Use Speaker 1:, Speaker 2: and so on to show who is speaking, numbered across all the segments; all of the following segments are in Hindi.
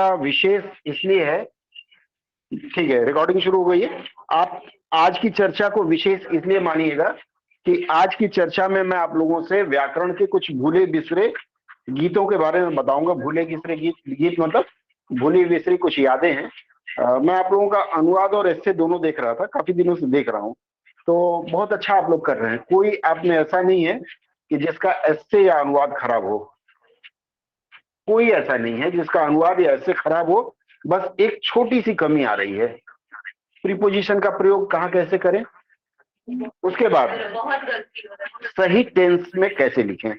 Speaker 1: विशेष इसलिए है, ठीक है, रिकॉर्डिंग शुरू हो गई है। आप आज की चर्चा को विशेष इसलिए मानिएगा कि आज की चर्चा में मैं आप लोगों से व्याकरण के कुछ भूले बिसरे गीतों के बारे में बताऊंगा। भूले बिसरे गीत, गीत मतलब भूली बिसरी कुछ यादें हैं। मैं आप लोगों का अनुवाद और एस्से दोनों देख रहा था, काफी दिनों से देख रहा हूँ। तो बहुत अच्छा आप लोग कर रहे हैं। कोई आप में ऐसा नहीं है कि जिसका एस्से या अनुवाद खराब हो। कोई ऐसा नहीं है जिसका अनुवाद या एस्से खराब हो। बस एक छोटी सी कमी आ रही है, प्रीपोजिशन का प्रयोग कहाँ कैसे करें, उसके बाद सही टेंस में कैसे लिखें।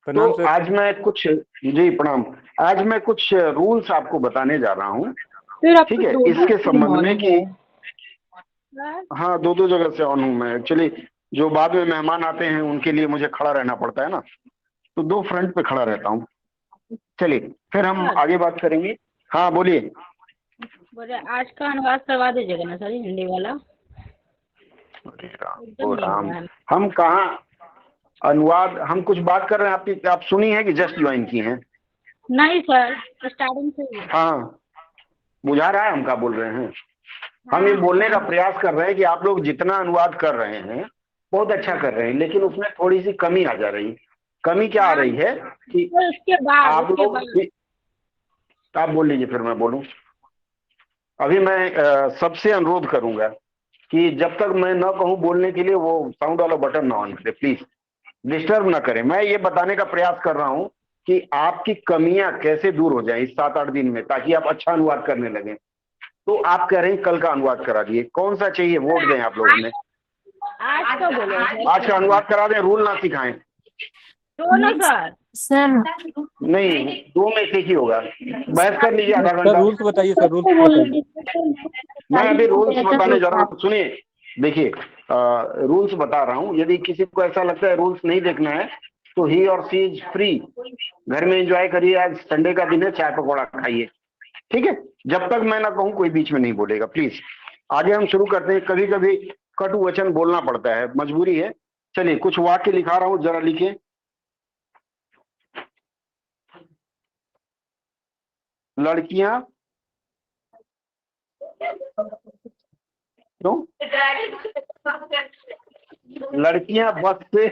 Speaker 1: तो आज मैं कुछ, जी प्रणाम, आज मैं कुछ रूल्स आपको बताने जा रहा हूँ, ठीक है, इसके संबंध में कि हाँ, दो दो जगह से ऑन हूँ मैं। एक्चुअली जो बाद में मेहमान आते हैं उनके लिए मुझे खड़ा रहना पड़ता है ना, तो दो फ्रंट पे खड़ा रहता हूँ। चलिए फिर हम आगे बात करेंगे। हाँ बोलिए।
Speaker 2: बोले आज का अनुवाद करवा दीजिएगा ना सर, हिंदी वाला।
Speaker 1: अरे राम, ओ राम, हम कहाँ अनुवाद, हम कुछ बात कर रहे हैं। आपकी आप सुनी है कि जस्ट ज्वाइन की हैं?
Speaker 2: नहीं सर, स्टार्टिंग से ही।
Speaker 1: हाँ, बुझा रहा है हम क्या बोल रहे हैं। हम ये बोलने का प्रयास कर रहे हैं कि आप लोग जितना अनुवाद कर रहे हैं बहुत अच्छा कर रहे हैं, लेकिन उसमें थोड़ी सी कमी आ जा रही है। कमी क्या आ रही है कि
Speaker 2: उसके बाद
Speaker 1: आप लोग, आप बोल लीजिए फिर मैं बोलूं। अभी मैं सबसे अनुरोध करूंगा कि जब तक मैं न कहूं बोलने के लिए, वो साउंड वाला बटन ना ऑन करे प्लीज, डिस्टर्ब ना करें। मैं ये बताने का प्रयास कर रहा हूं कि आपकी कमियां कैसे दूर हो जाए इस 7-8 दिन में, ताकि आप अच्छा अनुवाद करने लगे। तो आप कह रहे हैं कल का अनुवाद करा दिए, कौन सा चाहिए, वोट दें आप लोग हमें।
Speaker 2: आज का बोलो,
Speaker 1: आज का अनुवाद करा दें, रूल ना सिखाएं।
Speaker 2: दोनों सर।
Speaker 1: नहीं, दो में से ही होगा। बहस कर लीजिए आधा घंटा।
Speaker 3: रूल्स बताइए सर, रूल्स बताइए।
Speaker 1: मैं अभी रूल्स बताने जा रहा हूँ, सुनिए। देखिए, रूल्स बता रहा हूँ। यदि किसी को ऐसा लगता है रूल्स नहीं देखना है तो ही और सी इज फ्री, घर में एंजॉय करिए। आज संडे का दिन है, चाय पकौड़ा खाइए, ठीक है। जब तक मैं ना कहूँ कोई बीच में नहीं बोलेगा प्लीज। आगे हम शुरू करते हैं। कभी कभी कटु वचन बोलना पड़ता है, मजबूरी है। चलिए कुछ वाक्य लिखा रहा हूं, जरा लिखिए। लड़कियां क्यों, लड़कियां बस से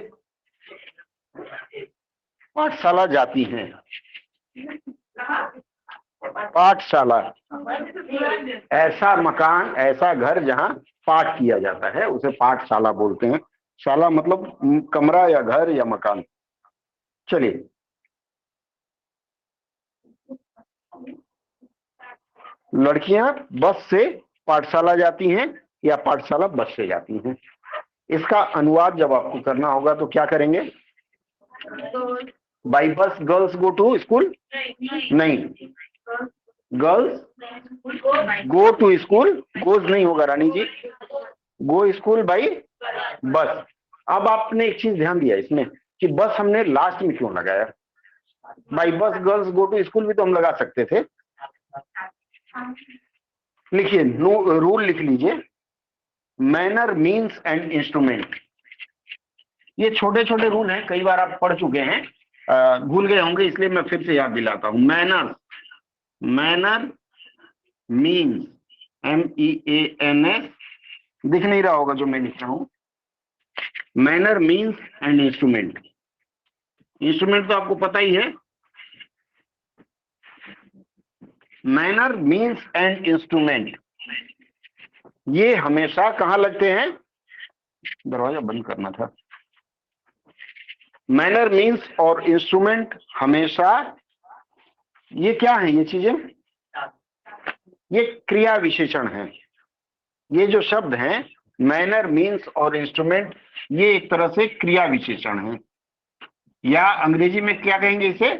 Speaker 1: पाठशाला जाती हैं। पाठशाला, ऐसा मकान, ऐसा घर जहां पाठ किया जाता है उसे पाठशाला बोलते हैं। शाला मतलब कमरा या घर या मकान। चलिए, लड़कियां बस से पाठशाला जाती हैं या पाठशाला बस से जाती हैं। इसका अनुवाद जब आपको करना होगा तो क्या करेंगे? By bus girls go to school, नहीं, girls go to school, goes नहीं होगा रानी जी, गो स्कूल बाई बस। अब आपने एक चीज ध्यान दिया इसमें कि बस हमने लास्ट में क्यों लगाया? By bus girls go to school भी तो हम लगा सकते थे। लिखिए, रूल लिख लीजिए। Manner means and instrument. ये छोटे छोटे रूल हैं, कई बार आप पढ़ चुके हैं, भूल गए होंगे, इसलिए मैं फिर से याद दिलाता हूं। मैनर, मैनर मीन्स, MEANS, दिख नहीं रहा होगा जो मैं लिख रहा हूं। Manner means and instrument. Instrument तो आपको पता ही है। मैनर मीन्स एंड इंस्ट्रूमेंट ये हमेशा कहां लगते हैं? दरवाजा बंद करना था। मैनर मीन्स और इंस्ट्रूमेंट हमेशा, ये क्या है? ये चीजें, ये क्रिया विशेषण है। ये जो शब्द हैं मैनर, मीन्स और इंस्ट्रूमेंट, ये एक तरह से क्रिया विशेषण है, या अंग्रेजी में क्या कहेंगे इसे?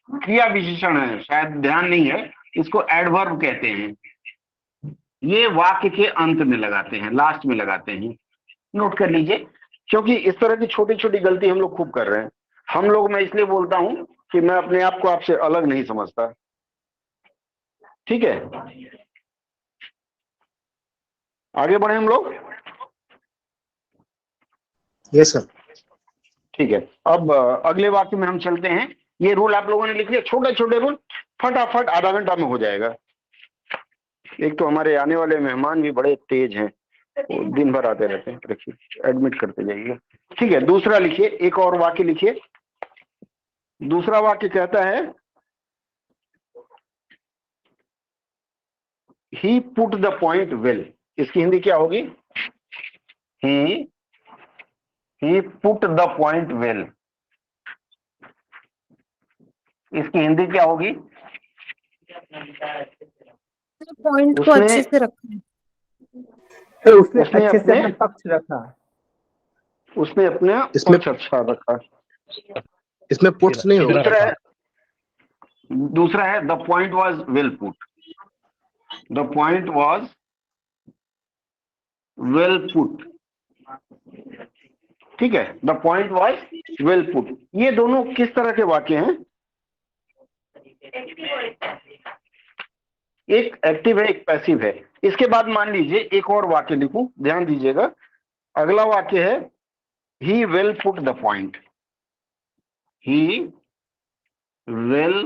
Speaker 1: क्रिया विशेषण है, शायद ध्यान नहीं है, इसको एडवर्ब कहते हैं। ये वाक्य के अंत में लगाते हैं, लास्ट में लगाते हैं। नोट कर लीजिए, क्योंकि इस तरह की छोटी छोटी गलती हम लोग खूब कर रहे हैं। हम लोग, मैं इसलिए बोलता हूं कि मैं अपने आप को आपसे अलग नहीं समझता, ठीक है। आगे बढ़े हम लोग।
Speaker 4: Yes sir.
Speaker 1: ठीक है, अब अगले वाक्य में हम चलते हैं। ये रूल आप लोगों ने लिख लिया, छोटे छोटे रूल, फटाफट आधा घंटा में हो जाएगा। एक तो हमारे आने वाले मेहमान भी बड़े तेज हैं, वो दिन भर आते रहते हैं, रखिए एडमिट करते जाइएगा। ठीक है, दूसरा लिखिए, एक और वाक्य लिखिए। दूसरा वाक्य कहता है ही पुट द पॉइंट वेल। इसकी हिंदी क्या होगी? ही पुट द पॉइंट वेल। इसकी हिंदी क्या होगी?
Speaker 3: पॉइंट को
Speaker 1: उसने
Speaker 3: अच्छे से रखा है।
Speaker 4: तो उसने
Speaker 1: उसने
Speaker 4: अच्छे से
Speaker 1: अपने
Speaker 4: अपना पक्ष रखा।
Speaker 1: उसने अपने
Speaker 5: इसमें
Speaker 1: पक्ष अच्छा रखा।
Speaker 5: इसमें पुट्स नहीं होगा।
Speaker 1: दूसरा है the point was well put. The point was well put. ठीक है, the point was well put. ये दोनों किस तरह के वाक्य हैं? एक एक्टिव है, एक पैसिव है। इसके बाद मान लीजिए एक और वाक्य लिखूं, ध्यान दीजिएगा। अगला वाक्य है he will put the point. He will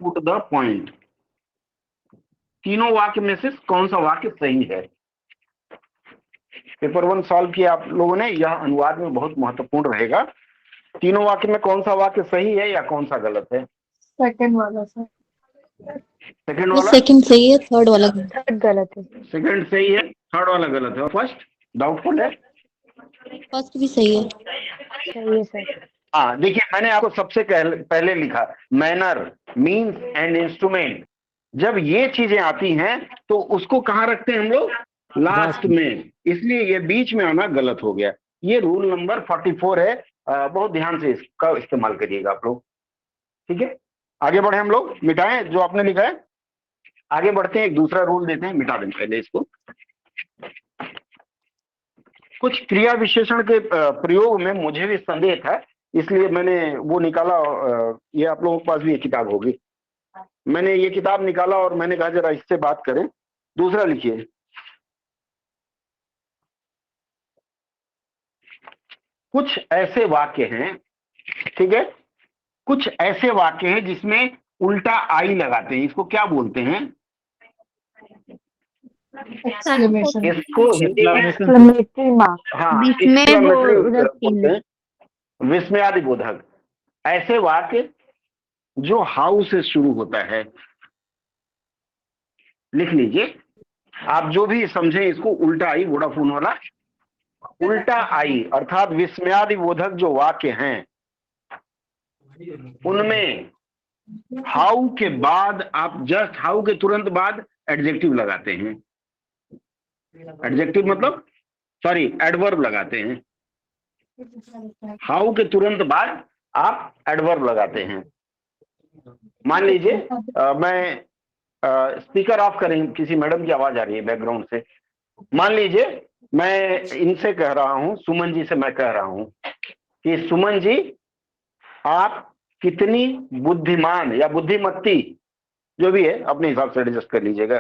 Speaker 1: put the point. तीनों वाक्य में से कौन सा वाक्य सही है? पेपर 1 सॉल्व किया आप लोगों ने, यह अनुवाद में बहुत महत्वपूर्ण रहेगा। तीनों वाक्य में कौन सा वाक्य सही है या कौन सा गलत है?
Speaker 3: सेकंड वाला सर।
Speaker 1: सेकंड वाला?
Speaker 6: सेकंड सही है, थर्ड वाला
Speaker 3: थर्ड गलत है।
Speaker 1: सेकंड सही है, थर्ड वाला गलत है, और फर्स्ट डाउटफुल है।
Speaker 6: फर्स्ट भी सही है।
Speaker 3: सही है सर।
Speaker 1: हाँ देखिए, मैंने आपको सबसे पहले लिखा मैनर, मीन्स एंड इंस्ट्रूमेंट। जब ये चीजें आती हैं तो उसको कहाँ रखते हैं हम लोग? लास्ट में। इसलिए ये बीच में आना गलत हो गया। ये रूल नंबर 44 है। बहुत ध्यान से इसका इस्तेमाल करिएगा आप लोग। ठीक है, आगे बढ़े हम लोग। मिटाएं जो आपने लिखा है, आगे बढ़ते हैं। एक दूसरा रूल देते हैं, मिटा दें पहले इसको। कुछ क्रिया विशेषण के प्रयोग में मुझे भी संदेह था, इसलिए मैंने वो निकाला। ये आप लोगों के पास भी एक किताब होगी, मैंने ये किताब निकाला और मैंने कहा जरा इससे बात करें। दूसरा लिखिए, कुछ ऐसे वाक्य हैं, ठीक है, कुछ ऐसे वाक्य हैं जिसमें उल्टा आई लगाते हैं। इसको क्या बोलते हैं?
Speaker 3: एक्सक्लेमेशन।
Speaker 1: इसको हिंदी में
Speaker 3: एक्सक्लेमेटरी मार्क।
Speaker 1: हाँ
Speaker 3: बीच में वो
Speaker 1: exclamatory
Speaker 3: उधर तीन
Speaker 1: बोलते हैं, विस्मयादि बोधक। ऐसे वाक्य जो हाउ से शुरू होता है, लिख लीजिए आप। जो भी समझे इसको, उल्टा आई, वोडाफोन वाला उल्टा आई, अर्थात विस्मयादि बोधक जो वाक्य हैं उनमें हाउ के बाद आप जस्ट हाउ के तुरंत बाद एडजेक्टिव लगाते हैं। एडजेक्टिव मतलब सॉरी एडवर्ब लगाते हैं। हाउ के तुरंत बाद आप एडवर्ब लगाते हैं। मान लीजिए मैं स्पीकर ऑफ करें, किसी मैडम की आवाज आ रही है बैकग्राउंड से। मान लीजिए मैं इनसे कह रहा हूं, सुमन जी से मैं कह रहा हूं कि सुमन जी आप कितनी बुद्धिमान या बुद्धिमती, जो भी है अपने हिसाब से एडजस्ट कर लीजिएगा।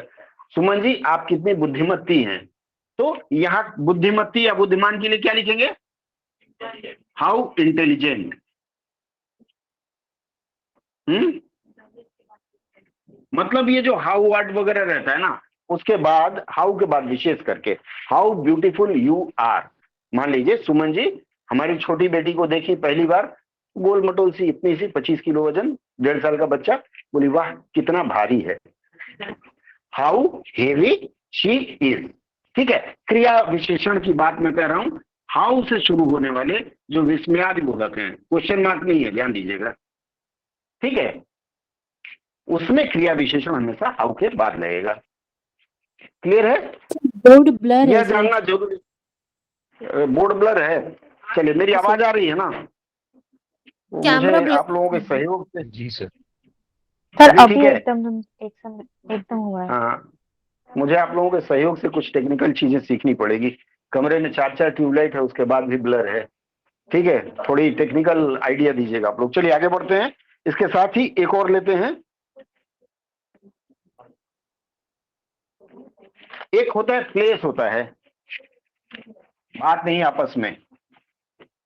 Speaker 1: सुमन जी आप कितनी बुद्धिमती हैं। तो यहां बुद्धिमती या बुद्धिमान के लिए क्या लिखेंगे? How intelligent. मतलब ये जो हाउ वर्ड वगैरह रहता है ना, उसके बाद हाउ के बाद विशेष करके हाउ ब्यूटीफुल यू आर। मान लीजिए सुमन जी हमारी छोटी बेटी को देखी पहली बार, गोल मटोल सी, इतनी सी, 25 किलो वजन, 1.5 साल का बच्चा, बोली वाह कितना भारी है। How heavy she is. ठीक है, क्रिया विशेषण की बात मैं कह रहा हूं। हाउ से शुरू होने वाले जो विस्मयादि बोधक हैं, क्वेश्चन मार्क नहीं है, ध्यान दीजिएगा। ठीक है, उसमें क्रिया विशेषण हमेशा हाउ के बाद लगेगा। क्लियर है?
Speaker 6: बोर्ड ब्लर
Speaker 1: यह
Speaker 6: है सर।
Speaker 1: जानना जरूरी। बोर्ड ब्लर है? चलिए, मेरी आवाज आ रही है ना?
Speaker 3: कैमरा
Speaker 1: मुझे
Speaker 3: ब्लर
Speaker 1: आप लोगों के सहयोग से
Speaker 5: जी सर।
Speaker 3: सर
Speaker 1: अभी
Speaker 3: अभी
Speaker 1: ठीक है?
Speaker 3: एकदम हुआ है।
Speaker 1: हाँ, मुझे आप लोगों के सहयोग से कुछ टेक्निकल चीजें सीखनी पड़ेगी। कमरे में 4 ट्यूबलाइट है, उसके बाद भी ब्लर है। ठीक है, थोड़ी टेक्निकल आइडिया दीजिएगा आप लोग। चलिए आगे बढ़ते हैं। इसके साथ ही एक और लेते हैं। एक होता है प्लेस, होता है, बात नहीं आपस में।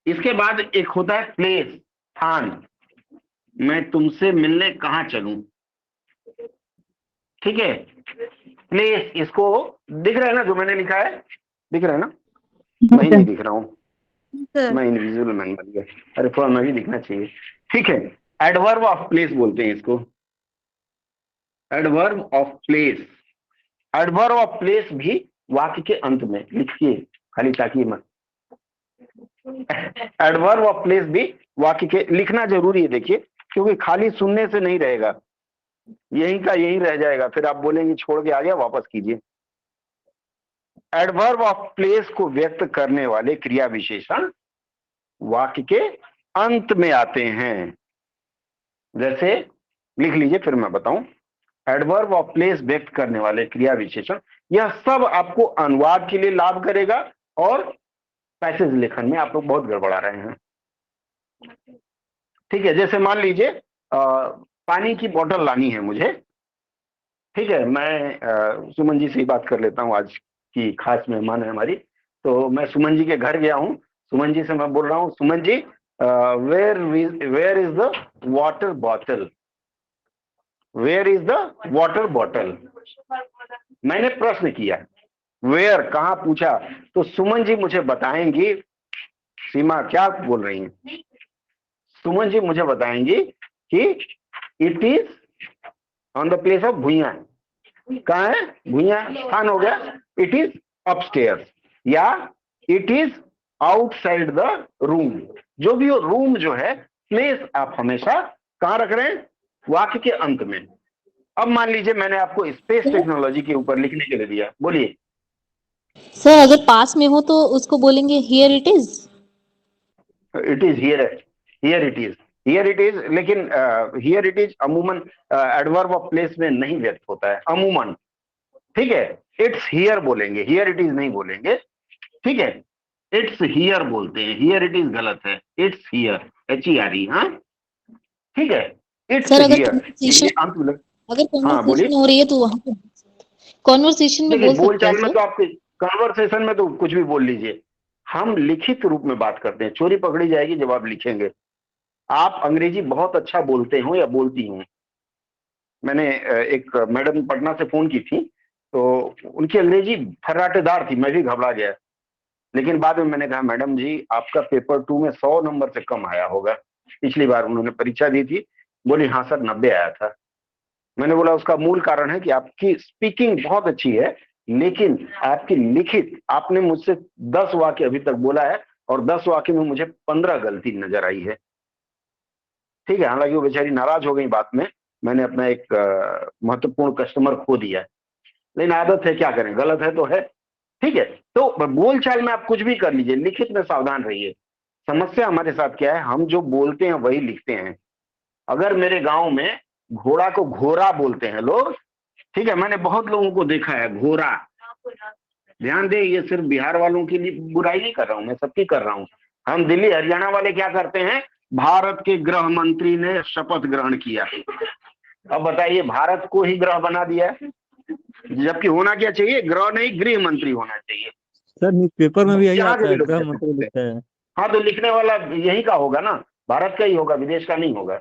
Speaker 1: इसके बाद एक होता है प्लेस, स्थान। मैं तुमसे मिलने कहाँ चलूं। ठीक है, प्लेस, इसको दिख रहा है ना जो मैंने लिखा है, दिख रहा है ना, मैं ही नहीं दिख रहा हूँ, मैं इनविजिबल मैन बन गया। अरे थोड़ा मैं भी दिखना चाहिए। ठीक है, एडवर्ब ऑफ प्लेस बोलते हैं इसको, adverb of place. Adverb of place भी वाक्य के अंत में लिखिए, खाली ताकि मत। एडवर्ब ऑफ प्लेस भी वाक्य के लिखना जरूरी है, देखिए, क्योंकि खाली सुनने से नहीं रहेगा, यहीं का यहीं रह जाएगा, फिर आप बोलेंगे छोड़ के आ गया, वापस कीजिए। एडवर्ब ऑफ प्लेस को व्यक्त करने वाले क्रिया विशेषण वाक्य के अंत में आते हैं। जैसे लिख लीजिए, फिर मैं बताऊं। एडवर्ब ऑफ प्लेस व्यक्त करने वाले क्रिया विशेषण, यह सब आपको अनुवाद के लिए लाभ करेगा और पैसेज लेखन में आप लोग बहुत गड़बड़ा रहे हैं। ठीक है, जैसे मान लीजिए पानी की बोतल लानी है मुझे। ठीक है, मैं सुमन जी से ही बात कर लेता हूँ, आज की खास मेहमान है हमारी। तो मैं सुमन जी के घर गया हूँ, सुमन जी से मैं बोल रहा हूँ, Suman ji where is the water bottle, where is the water bottle. मैंने प्रश्न किया, वेयर कहाँ पूछा, तो सुमन जी मुझे बताएंगी। सीमा क्या बोल रही हैं, सुमन जी मुझे बताएंगी कि it is on the place of भुइया। कहाँ है भुइया, स्थान हो गया, इट इज अपस्टेयर्स, या it is outside the room. जो भी हो, रूम जो है, प्लेस आप हमेशा कहाँ रख रहे हैं, वाक्य के अंत में। अब मान लीजिए मैंने आपको स्पेस टेक्नोलॉजी के ऊपर लिखने के लिए दिया, बोलिए।
Speaker 6: सर अगर पास में हो तो उसको बोलेंगे here it is.
Speaker 1: It is here, here it is, here it is, लेकिन हियर इट इज अमूमन एडवर्ब ऑफ प्लेस में नहीं व्यक्त होता है अमूमन। ठीक है, इट्स हियर बोलेंगे, हियर इट इज नहीं बोलेंगे। ठीक है, इट्स हियर बोलते हैं, हियर इट इज गलत है, इट्स हियर, HERE। हाँ ठीक है, इट्स
Speaker 6: सर अगर
Speaker 1: हियर,
Speaker 6: कन्वर्सेशन,
Speaker 1: ये अंत में।
Speaker 6: अगर
Speaker 1: हाँ
Speaker 6: कन्वर्सेशन
Speaker 1: बोलिए।
Speaker 6: हो रही है तो वहां पे कॉन्वर्सेशन में
Speaker 1: देखिए
Speaker 6: बोल सकते हैं
Speaker 1: बोलचाल में
Speaker 6: सर।
Speaker 1: तो आपके कन्वर्सेशन में तो कुछ भी बोल लीजिए, हम लिखित रूप में बात करते हैं, चोरी पकड़ी जाएगी जब आप लिखेंगे। आप अंग्रेजी बहुत अच्छा बोलते हो या बोलती हूँ। मैंने एक मैडम पटना से फोन की थी, तो उनकी अंग्रेजी फर्राटेदार थी, मैं भी घबरा गया। लेकिन बाद में मैंने कहा, मैडम जी आपका पेपर 2 में 100 नंबर से कम आया होगा, पिछली बार उन्होंने परीक्षा दी थी। बोली हाँ सर 90 आया था। मैंने बोला उसका मूल कारण है कि आपकी स्पीकिंग बहुत अच्छी है, लेकिन आपकी लिखित, आपने मुझसे 10 वाक्य अभी तक बोला है और 10 वाक्य में मुझे 15 गलती नजर आई है। ठीक है, हालांकि वो बेचारी नाराज हो गई बात में, मैंने अपना एक महत्वपूर्ण कस्टमर खो दिया, लेकिन आदत है, क्या करें, गलत है तो है। ठीक है, तो बोलचाल में आप कुछ भी कर लीजिए, लिखित में सावधान रहिए। समस्या हमारे साथ क्या है, हम जो बोलते हैं वही लिखते हैं। अगर मेरे गांव में घोड़ा को घोड़ा बोलते हैं लोग, ठीक है, मैंने बहुत लोगों को देखा है घोड़ा। ध्यान दे, ये सिर्फ बिहार वालों की बुराई नहीं कर रहा हूं, मैं सबकी कर रहा हूं। हम दिल्ली हरियाणा वाले क्या करते हैं, भारत के गृह मंत्री ने शपथ ग्रहण किया। अब बताइए, भारत को ही ग्रह बना दिया है, जबकि होना क्या चाहिए, ग्रह नहीं गृह मंत्री होना चाहिए।
Speaker 4: सर न्यूज़पेपर में भी यही
Speaker 1: यहाँ के
Speaker 4: आता
Speaker 1: भी
Speaker 4: है,
Speaker 1: लोग
Speaker 4: गृह
Speaker 1: कैसे
Speaker 4: मंत्री
Speaker 1: बोलते हैं।
Speaker 4: लिखा है।
Speaker 1: हाँ, तो लिखने वाला यही का होगा ना, भारत का ही होगा, विदेश का नहीं होगा।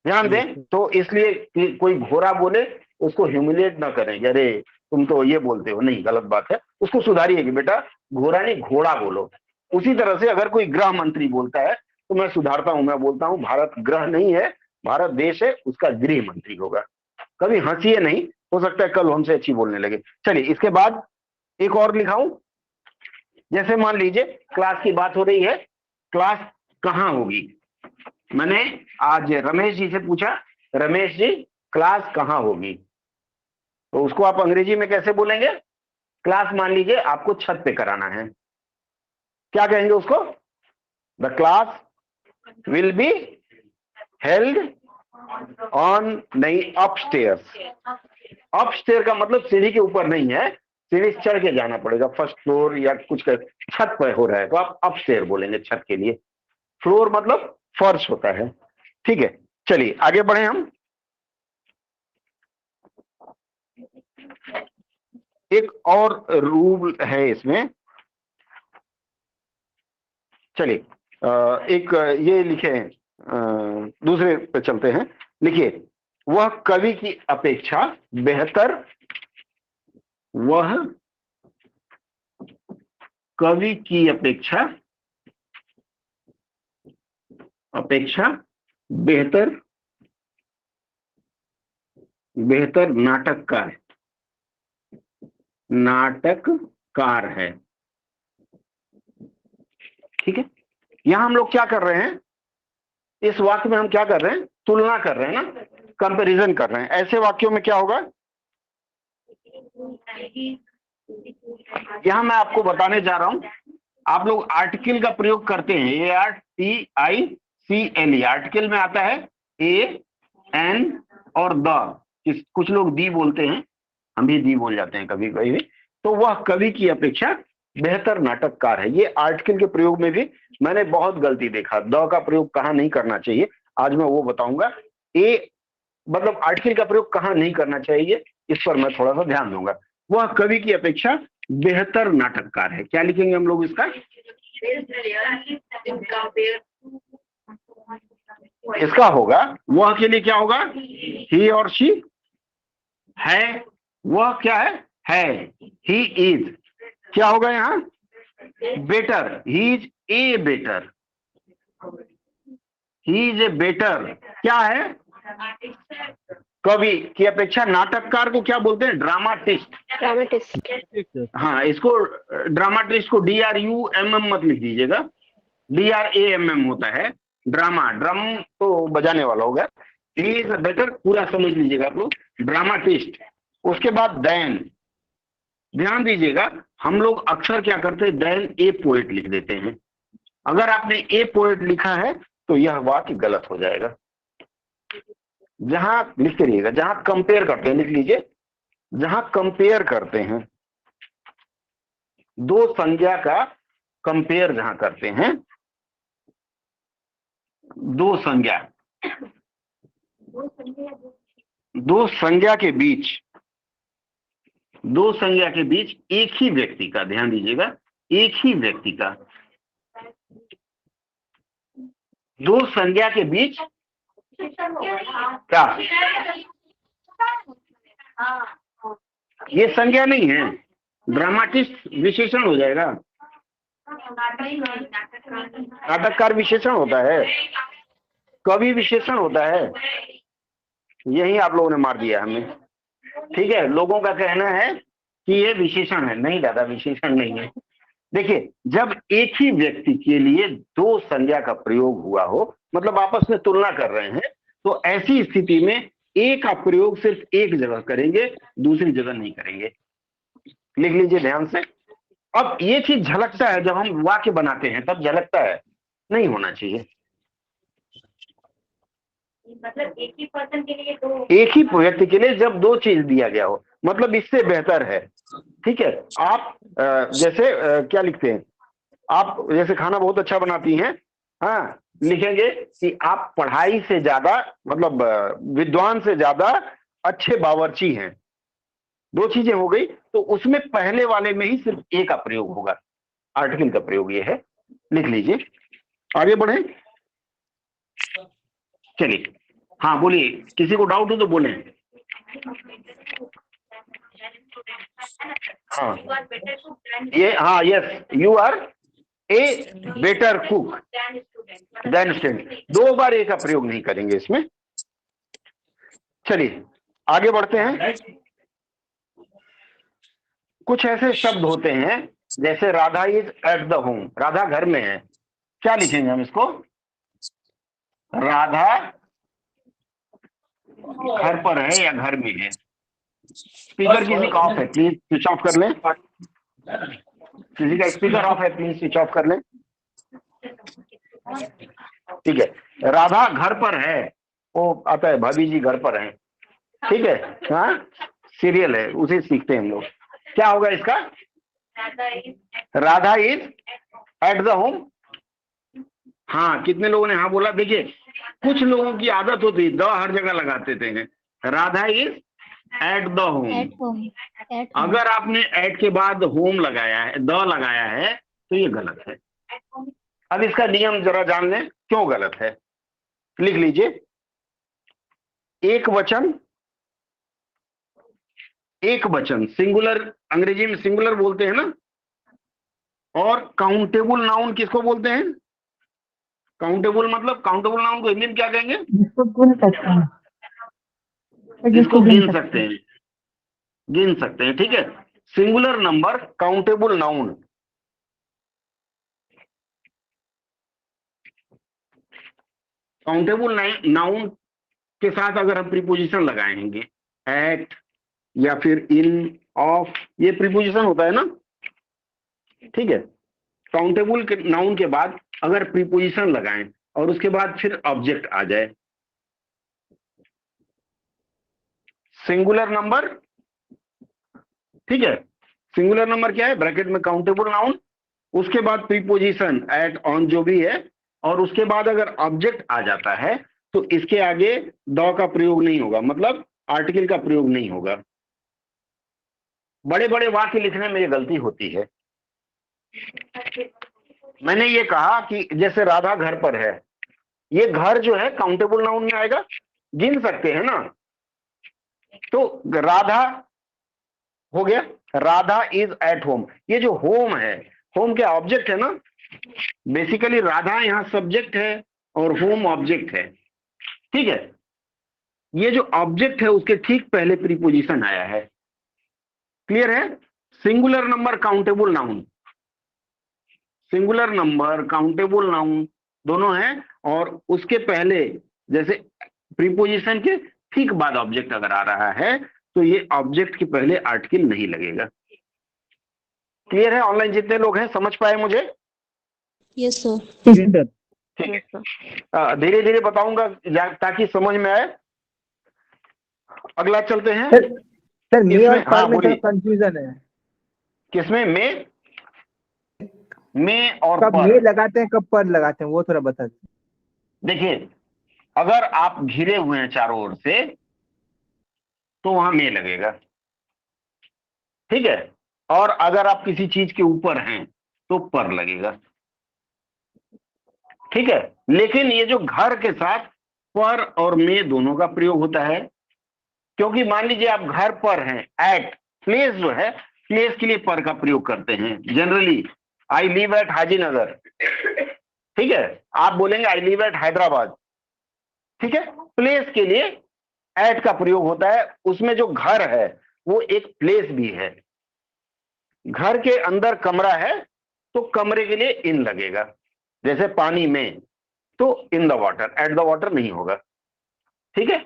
Speaker 1: ध्यान दें, तो इसलिए कि कोई घोड़ा बोले उसको ह्यूमिलेट ना करें, अरे तुम तो ये बोलते हो, नहीं, गलत बात है, उसको सुधारिए कि बेटा घोड़ा नहीं घोड़ा बोलो। उसी तरह से अगर कोई गृह मंत्री बोलता है तो मैं सुधारता हूं, मैं बोलता हूं भारत ग्रह नहीं है, भारत देश है, उसका गृह मंत्री होगा। कभी हंसिए नहीं, हो सकता है कल हमसे अच्छी बोलने लगे। चलिए इसके बाद एक और लिखाऊं, जैसे मान लीजिए क्लास की बात हो रही है, क्लास कहाँ होगी। मैंने आज रमेश जी से पूछा, रमेश जी क्लास कहाँ होगी, तो उसको आप अंग्रेजी में कैसे बोलेंगे। क्लास मान लीजिए आपको छत पे कराना है, क्या कहेंगे उसको, the class will be held on, नहीं, अपस्टेयर्स। अपस्टेयर का मतलब सीढ़ी के ऊपर नहीं है, सीढ़ी चढ़ के जाना पड़ेगा, फर्स्ट फ्लोर या कुछ कर, छत पर हो रहा है तो आप अपस्टेयर बोलेंगे छत के लिए। फ्लोर मतलब फर्श होता है। ठीक है, चलिए आगे बढ़े हम। एक और रूल है इसमें, चलिए एक ये लिखे हैं, दूसरे पे चलते हैं। लिखिए, वह कवि की अपेक्षा बेहतर, वह कवि की अपेक्षा बेहतर नाटककार है। ठीक है, यहां हम लोग क्या कर रहे हैं, इस वाक्य में हम क्या कर रहे हैं, तुलना कर रहे हैं ना, कंपैरिजन कर रहे हैं। ऐसे वाक्यों में क्या होगा, यहां मैं आपको बताने जा रहा हूं, आप लोग आर्टिकल का प्रयोग करते हैं, ARTICLE, आर्टिकल में आता है ए, एन और द, कुछ लोग दी बोलते हैं, हम भी दी बोल जाते हैं कभी कभी। तो वह कवि की अपेक्षा बेहतर नाटककार है। ये आर्टिकल के प्रयोग में भी मैंने बहुत गलती देखा, द का प्रयोग कहाँ नहीं करना चाहिए, आज मैं वो बताऊंगा। मतलब आर्टिकल का प्रयोग कहाँ नहीं करना चाहिए, इस पर मैं थोड़ा सा ध्यान दूंगा। वह कवि की अपेक्षा बेहतर नाटककार है। क्या लिखेंगे हम लोग इसका, इसका होगा, वह के लिए क्या होगा, ही और शी है, वह क्या है, ही इज, क्या होगा यहाँ, better, he is a better, he is a better, क्या है, कवि की अपेक्षा। नाटककार को क्या बोलते हैं, ड्रामाटिस्ट। हाँ, इसको ड्रामाटिस्ट को DRUMM मत लिख दीजिएगा, DRAMM होता है, ड्रामा, ड्रम तो बजाने वाला होगा। ही इज बेटर पूरा समझ लीजिएगा आप लोग, ड्रामाटिस्ट। उसके बाद देन, ध्यान दीजिएगा, हम लोग अक्सर क्या करते हैं, देन ए पोएट लिख देते हैं। अगर आपने ए पोएट लिखा है तो यह वाक्य गलत हो जाएगा। जहां लिखते रहिएगा, जहां कंपेयर करते हैं, लिख लीजिए, जहां कंपेयर करते हैं, दो संज्ञा का कंपेयर जहां करते हैं, दो संज्ञा के बीच एक ही व्यक्ति का, ध्यान दीजिएगा, एक ही व्यक्ति का, दो संज्ञा के बीच क्या, ये संज्ञा नहीं है, ड्रामाटिस्ट विशेषण हो जाएगा, नाटककार विशेषण होता है, कवि विशेषण होता है। यही आप लोगों ने मार दिया हमें। ठीक है, लोगों का कहना है कि ये विशेषण है, नहीं दादा, विशेषण नहीं है। देखिए, जब एक ही व्यक्ति के लिए दो संज्ञा का प्रयोग हुआ हो, मतलब आपस में तुलना कर रहे हैं, तो ऐसी स्थिति में ए का प्रयोग सिर्फ एक जगह करेंगे, दूसरी जगह नहीं करेंगे। लिख लीजिए ध्यान से। अब ये चीज झलकता है जब हम वाक्य बनाते हैं, तब झलकता है, नहीं होना चाहिए।
Speaker 2: मतलब एक ही पर्सन के लिए दो,
Speaker 1: एक ही व्यक्ति के लिए जब दो चीज दिया गया हो, मतलब इससे बेहतर है। ठीक है, आप जैसे क्या लिखते हैं, आप जैसे खाना बहुत अच्छा बनाती हैं, हाँ, लिखेंगे कि आप पढ़ाई से ज्यादा, मतलब विद्वान से ज्यादा अच्छे बावर्ची हैं। दो चीजें हो गई, तो उसमें पहले वाले में ही सिर्फ ए का प्रयोग होगा, आर्टिकल का प्रयोग ये है। लिख लीजिए, आगे बढ़े, चलिए। हाँ बोलिए, किसी को डाउट हो तो बोले। हाँ, ये, हाँ, yes, you are a better cook than student, दो बार ए का प्रयोग नहीं करेंगे इसमें। चलिए आगे बढ़ते हैं। कुछ ऐसे शब्द होते हैं जैसे Radha is at the home, Radha घर में है, क्या लिखेंगे हम इसको, राधा घर पर है या घर में है। स्पीकर किसी का ऑफ है, प्लीज स्विच ऑफ कर लें। किसी का स्पीकर ऑफ है, प्लीज स्विच ऑफ कर लें। ठीक है, राधा घर पर है, वो आता है भाभी जी घर पर हैं, ठीक है, हाँ, सीरियल है, उसे सीखते हैं हम लोग। क्या होगा इसका, Radha is at the home. हाँ, कितने लोगों ने हाँ बोला। देखिए, कुछ लोगों की आदत होती है द हर जगह लगाते थे, Radha is at the home. अगर आपने एट के बाद होम लगाया है, द लगाया है, तो ये गलत है। अब इसका नियम जरा जान लें क्यों गलत है। लिख लीजिए। एक वचन, एक वचन सिंगुलर, अंग्रेजी में सिंगुलर बोलते हैं ना। और काउंटेबल नाउन किसको बोलते हैं? काउंटेबल मतलब, काउंटेबल नाउन को हिंदी में क्या कहेंगे?
Speaker 3: जिसको गिन सकते हैं।
Speaker 1: जिसको गिन सकते हैं, गिन सकते हैं, ठीक है। Singular number countable noun. Countable noun के साथ अगर हम प्रीपोजिशन लगाएंगे, एट या फिर इन, ऑफ, ये प्रीपोजिशन होता है ना, ठीक है। काउंटेबल के नाउन के बाद अगर प्रीपोजिशन लगाएं और उसके बाद फिर ऑब्जेक्ट आ जाए, सिंगुलर नंबर, ठीक है। सिंगुलर नंबर क्या है? ब्रैकेट में काउंटेबल नाउन, उसके बाद प्रीपोजिशन एट, ऑन जो भी है, और उसके बाद अगर ऑब्जेक्ट आ जाता है तो इसके आगे द का प्रयोग नहीं होगा, मतलब आर्टिकल का प्रयोग नहीं होगा। बड़े बड़े वाक्य लिखने में ये गलती होती है। मैंने ये कहा कि जैसे राधा घर पर है, ये घर जो है काउंटेबल नाउन में आएगा, गिन सकते हैं ना। तो राधा हो गया, राधा इज एट होम। ये जो होम है, होम क्या ऑब्जेक्ट है ना, बेसिकली राधा यहाँ सब्जेक्ट है और होम ऑब्जेक्ट है, ठीक है। ये जो ऑब्जेक्ट है उसके ठीक पहले प्रीपोजिशन आया है, क्लियर है। Singular number countable noun, singular number countable noun दोनों हैं, और उसके पहले जैसे प्रीपोजिशन के ठीक बाद ऑब्जेक्ट अगर आ रहा है तो ये ऑब्जेक्ट के पहले आर्टिकल नहीं लगेगा। क्लियर है? ऑनलाइन जितने लोग हैं समझ पाए मुझे?
Speaker 6: Yes sir.
Speaker 1: ठीक है, धीरे धीरे बताऊंगा ताकि समझ में आए। अगला चलते हैं।
Speaker 7: सर मे और पर में
Speaker 1: बोलिए।
Speaker 7: कंफ्यूजन है।
Speaker 1: किसमें? में और
Speaker 7: कब
Speaker 1: पर
Speaker 7: मे लगाते हैं, कब पर लगाते हैं, वो थोड़ा बता दीजिए।
Speaker 1: देखिए, अगर आप घिरे हुए हैं चारों ओर से तो वहां में लगेगा, ठीक है। और अगर आप किसी चीज के ऊपर हैं तो पर लगेगा, ठीक है। लेकिन ये जो घर के साथ पर और में दोनों का प्रयोग होता है, क्योंकि मान लीजिए आप घर पर हैं, एट, प्लेस जो है, प्लेस के लिए पर का प्रयोग करते हैं generally. I live at Hajinagar, ठीक है। आप बोलेंगे आई लिव एट हैदराबाद, ठीक है। प्लेस के लिए एट का प्रयोग होता है। उसमें जो घर है वो एक प्लेस भी है। घर के अंदर कमरा है तो कमरे के लिए इन लगेगा, जैसे पानी में तो in the water, at the water नहीं होगा, ठीक है।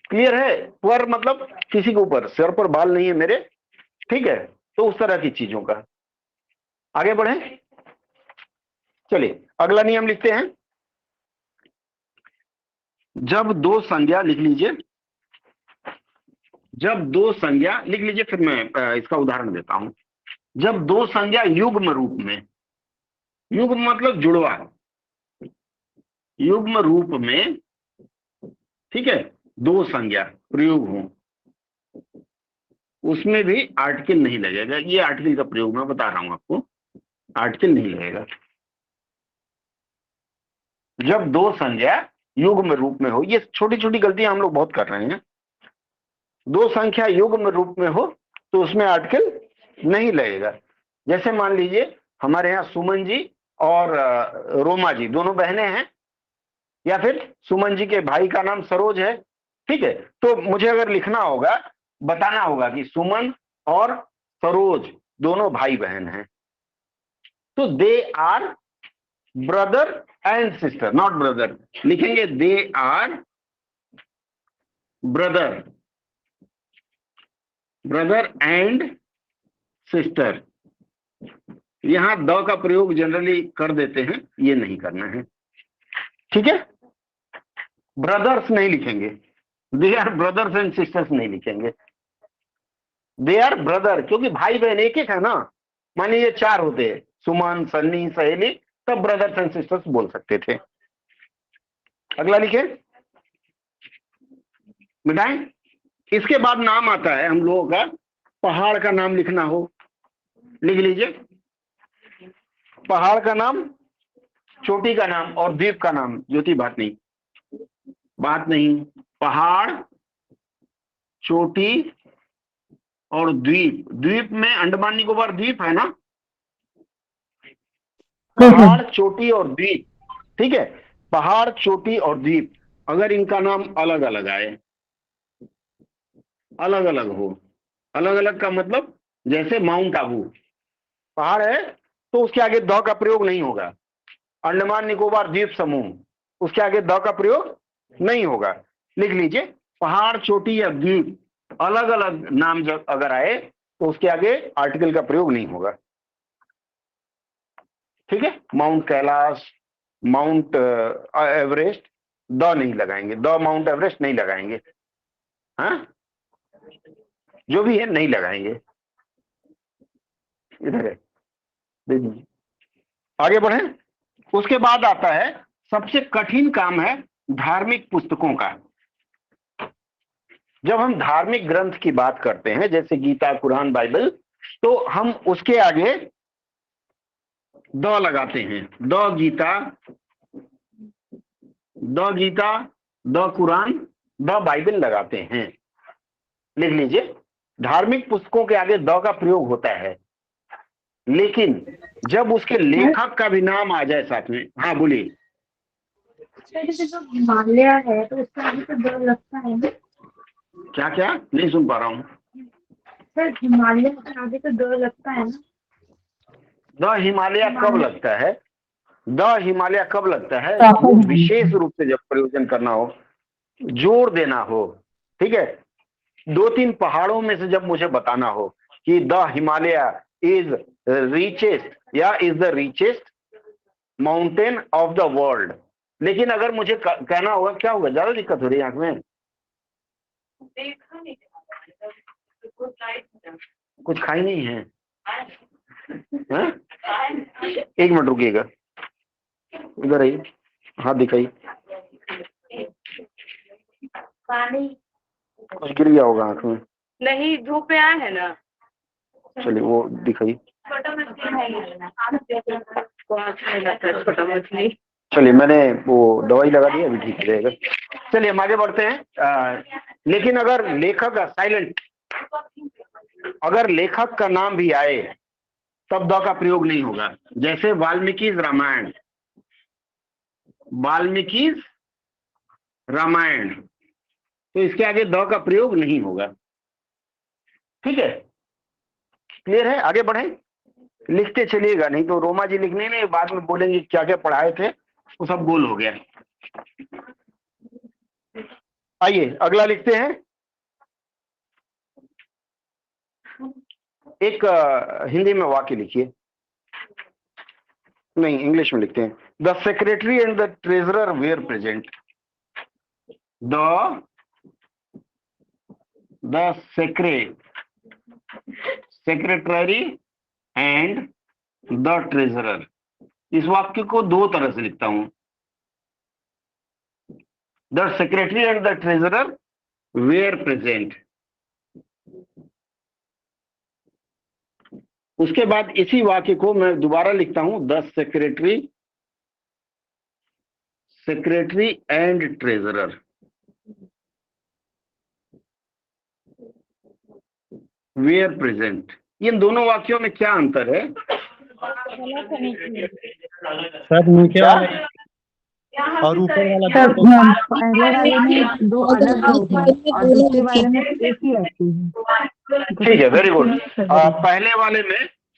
Speaker 1: क्लियर है? पर मतलब किसी के ऊपर, सिर पर बाल नहीं है मेरे, ठीक है। तो उस तरह की चीजों का। आगे बढ़े, चलिए अगला नियम लिखते हैं। जब दो संज्ञा, लिख लीजिए, जब दो संज्ञा, लिख लीजिए, फिर मैं इसका उदाहरण देता हूं। जब दो संज्ञा युग्म रूप में, युग्म मतलब जुड़वा, युग्म रूप में, ठीक है, दो संज्ञा प्रयोग हो, उसमें भी आर्टिकल नहीं लगेगा। ये आर्टिकल का प्रयोग मैं बता रहा हूं आपको, आर्टिकल नहीं लगेगा। जब दो संज्ञा युग्म रूप में हो, ये छोटी छोटी गलतियां हम लोग बहुत कर रहे हैं। दो संख्या युग्म रूप में हो तो उसमें आर्टिकल नहीं लगेगा। जैसे मान लीजिए हमारे यहाँ सुमन जी और रोमा जी दोनों बहनें हैं, या फिर सुमन जी के भाई का नाम सरोज है, ठीक है। तो मुझे अगर लिखना होगा, बताना होगा कि सुमन और सरोज दोनों भाई बहन हैं, तो they are brother and sister, not brother, लिखेंगे they are brother, brother and sister. यहां द का प्रयोग जनरली कर देते हैं, ये नहीं करना है, ठीक है। ब्रदर्स नहीं लिखेंगे, they are brothers and sisters नहीं लिखेंगे, दे आर ब्रदर, क्योंकि भाई बहन एक एक है ना। मानिए ये चार होते हैं, सुमन, सन्नी, सहेली, तब ब्रदर्स एंड सिस्टर्स बोल सकते थे। अगला लिखे, मिटाएं। इसके बाद नाम आता है हम लोगों का, पहाड़ का नाम लिखना हो, लिख लीजिए। पहाड़ का नाम चोटी का नाम और द्वीप का नाम, ज्योति बात नहीं, पहाड़, चोटी और द्वीप। द्वीप में अंडमान निकोबार द्वीप है ना, पहाड़, चोटी और द्वीप, ठीक है। पहाड़, चोटी और द्वीप, अगर इनका नाम अलग अलग आए, अलग अलग हो, अलग अलग का मतलब जैसे माउंट आबू पहाड़ है तो उसके आगे द का प्रयोग नहीं होगा। अंडमान निकोबार द्वीप समूह, उसके आगे द का प्रयोग नहीं होगा। लिख लीजिए, पहाड़, चोटी या द्वीप, अलग अलग नाम जब अगर आए तो उसके आगे आर्टिकल का प्रयोग नहीं होगा, ठीक है। Mount Kailash, mount Everest, the नहीं लगाएंगे, द माउंट एवरेस्ट नहीं लगाएंगे, हाँ, जो भी है नहीं लगाएंगे। इधर है, दे दीजिए। आगे बढ़े। उसके बाद आता है सबसे कठिन काम है धार्मिक पुस्तकों का। जब हम धार्मिक ग्रंथ की बात करते हैं जैसे गीता, कुरान, बाइबल, तो हम उसके आगे द लगाते हैं। The Gita, the Quran, the Bible लगाते हैं। लिख लीजिए, धार्मिक पुस्तकों के आगे द का प्रयोग होता है, लेकिन जब उसके लेखक का भी नाम आ जाए साथ में। हाँ बोलिए।
Speaker 3: जैसे जो हिमालय है तो उसका आगे तो द लगता है ना।
Speaker 1: क्या क्या नहीं सुन पा रहा हूँ।
Speaker 3: सर हिमालय के आगे तो द लगता है ना।
Speaker 1: द हिमालय कब लगता है? द हिमालय कब लगता है? वो विशेष रूप से जब प्रयोजन करना हो, जोर देना हो, ठीक है। 2-3 पहाड़ों में से जब मुझे बताना हो कि द हिमालय इज रीचेस्ट या is the richest mountain of the world, लेकिन अगर मुझे कहना होगा, क्या होगा, ज्यादा दिक्कत हो रही है आंख में, कुछ खाई नहीं है, हैं? 1 मिनट रुकिएगा, इधर आइए, हाथ दिखाइए, कुछ गिर गया होगा आंख में।
Speaker 2: नहीं, धूप में आया है ना।
Speaker 1: चलिए वो दिखाइए।
Speaker 2: छोटा मछली।
Speaker 1: चलिए मैंने वो दवाई लगा दी, अभी ठीक रहेगा। चलिए हम आगे बढ़ते हैं। लेकिन अगर लेखक साइलेंट, अगर लेखक का नाम भी आए तब द का प्रयोग नहीं होगा। जैसे वाल्मीकि रामायण, तो इसके आगे द का प्रयोग नहीं होगा, ठीक है। क्लियर है? आगे बढ़े, लिखते चलिएगा, नहीं तो रोमा जी लिखने में बाद में बोलेंगे क्या क्या पढ़ाए थे, वो सब गोल हो गया। आइए अगला लिखते हैं। एक हिंदी में वाक्य लिखिए, नहीं इंग्लिश में लिखते हैं। The secretary and the treasurer were present. The secretary and the treasurer. इस वाक्य को 2 तरह से लिखता हूं। The secretary and the treasurer were present. उसके बाद इसी वाक्य को मैं दोबारा लिखता हूं, the secretary and treasurer were present. इन दोनों वाक्यों में क्या अंतर है?
Speaker 4: सर नीचे वाला और ऊपर वाला
Speaker 3: सर पहले वाले में 2 अलग लोग हैं और दूसरे वाले में एक ही रहती है।
Speaker 1: ठीक है, वेरी गुड।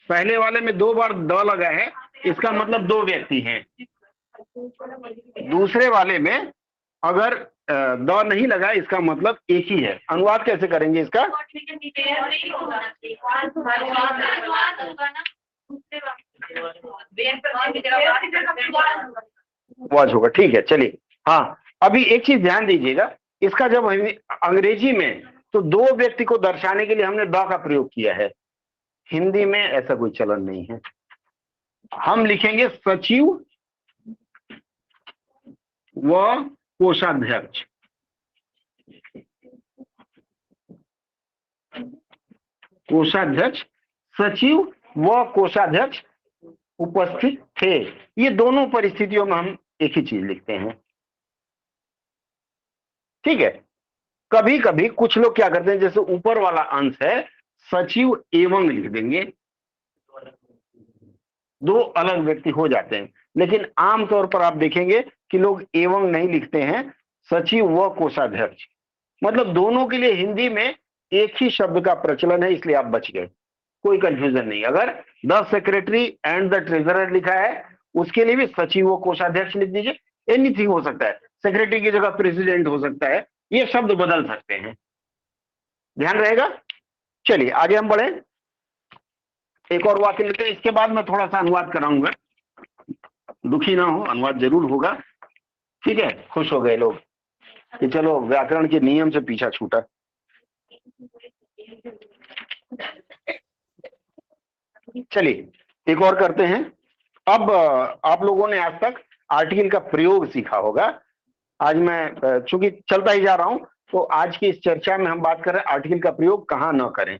Speaker 1: पहले वाले में 2 बार द लगा है, इसका मतलब 2 व्यक्ति हैं। दूसरे वाले में अगर द नहीं लगा, इसका मतलब एक ही है। अनुवाद कैसे करेंगे इसका? वाज होगा, ठीक है। चलिए, हाँ अभी एक चीज ध्यान दीजिएगा, इसका जब अंग्रेजी में तो 2 व्यक्ति को दर्शाने के लिए हमने द का प्रयोग किया है। हिंदी में ऐसा कोई चलन नहीं है। हम लिखेंगे सचिव व कोषाध्यक्ष। सचिव व कोषाध्यक्ष उपस्थित थे, ये दोनों परिस्थितियों में हम एक ही चीज लिखते हैं। ठीक है। कभी कभी कुछ लोग क्या करते हैं, जैसे ऊपर वाला अंश है, सचिव एवं लिख देंगे, दो अलग व्यक्ति हो जाते हैं। लेकिन आमतौर पर आप देखेंगे कि लोग एवं नहीं लिखते हैं, सचिव व कोषाध्यक्ष। मतलब दोनों के लिए हिंदी में एक ही शब्द का प्रचलन है, इसलिए आप बच गए, कोई कंफ्यूजन नहीं। अगर the secretary and the treasurer लिखा है, उसके लिए भी सचिव व कोषाध्यक्ष लिख दीजिए, एनीथिंग हो सकता है, सेक्रेटरी की जगह प्रेसिडेंट हो सकता है, ये शब्द बदल सकते हैं, ध्यान रहेगा। चलिए आगे हम बढ़े, एक और वाक्य लेते हैं, इसके बाद मैं थोड़ा सा अनुवाद कराऊंगा, दुखी ना हो, अनुवाद जरूर होगा। ठीक है, खुश हो गए लोग कि चलो व्याकरण के नियम से पीछा छूटा। चलिए एक और करते हैं। अब आप लोगों ने आज तक आर्टिकल का प्रयोग सीखा होगा। आज मैं चूंकि चलता ही जा रहा हूं, तो आज की इस चर्चा में हम बात कर रहे हैं आर्टिकल का प्रयोग कहां न करें।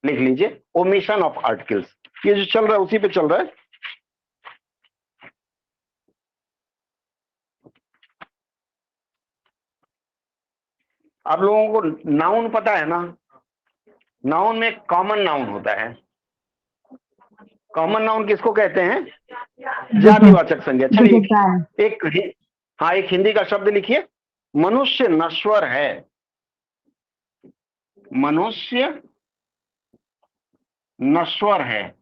Speaker 1: लिख लीजिए, ओमिशन ऑफ आर्टिकल्स, ये जो चल रहा है उसी पे चल रहा है। आप लोगों को नाउन पता है ना, नाउन में कॉमन नाउन होता है। कॉमन नाउन किसको कहते हैं? जातिवाचक संज्ञा। चलिए एक हिंदी का शब्द लिखिए, मनुष्य नश्वर है। मनुष्य नश्वर है,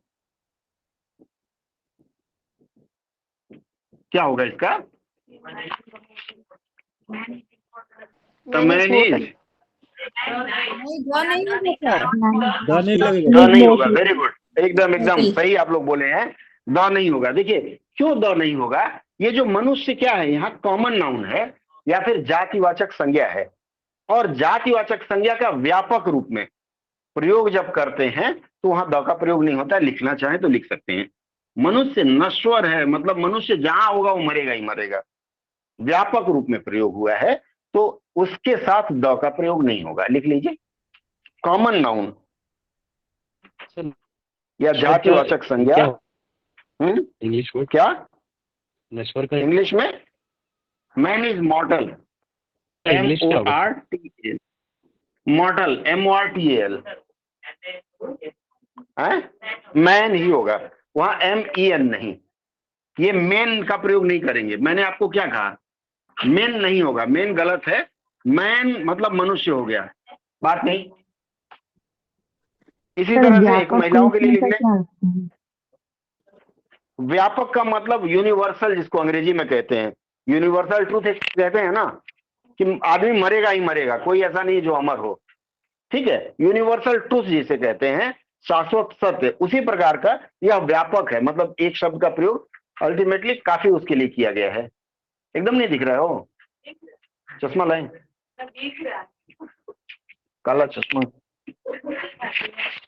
Speaker 1: क्या होगा इसका? नहीं होगा। वेरी गुड, एकदम सही आप लोग बोले हैं, द नहीं होगा। देखिए क्यों द नहीं होगा, ये जो मनुष्य क्या है, यहाँ कॉमन नाउन है या फिर जातिवाचक संज्ञा है, और जातिवाचक संज्ञा का व्यापक रूप में प्रयोग जब करते हैं तो वहां द का प्रयोग नहीं होता है। लिखना चाहे तो लिख सकते हैं। मनुष्य नश्वर है, मतलब मनुष्य जहां होगा वो मरेगा ही मरेगा, व्यापक रूप में प्रयोग हुआ है, तो उसके साथ द का प्रयोग नहीं होगा। लिख लीजिए, कॉमन नाउन या जातिवाचक संज्ञा।
Speaker 4: इंग्लिश में
Speaker 1: क्या
Speaker 4: नश्वर का
Speaker 1: इंग्लिश में? Man is mortal, MORTAL, mortal MORTAL, man ही होगा, वहां MEN नहीं। ये मेन का प्रयोग नहीं करेंगे। मैंने आपको क्या कहा, मेन नहीं होगा, मेन गलत है, मैन मतलब मनुष्य हो गया, बात नहीं। इसी तरह से एक महिलाओं के लिए लिख लें, व्यापक का मतलब यूनिवर्सल, जिसको अंग्रेजी में कहते हैं यूनिवर्सल ट्रूथ कहते हैं ना, कि आदमी मरेगा ही मरेगा, कोई ऐसा नहीं जो अमर हो। ठीक है, यूनिवर्सल ट्रूथ जिसे कहते हैं, शाश्वत सत्य, उसी प्रकार का यह व्यापक है। मतलब एक शब्द का प्रयोग अल्टीमेटली काफी उसके लिए किया गया है। एकदम नहीं दिख रहा है हो, चश्मा लाए, काला चश्मा।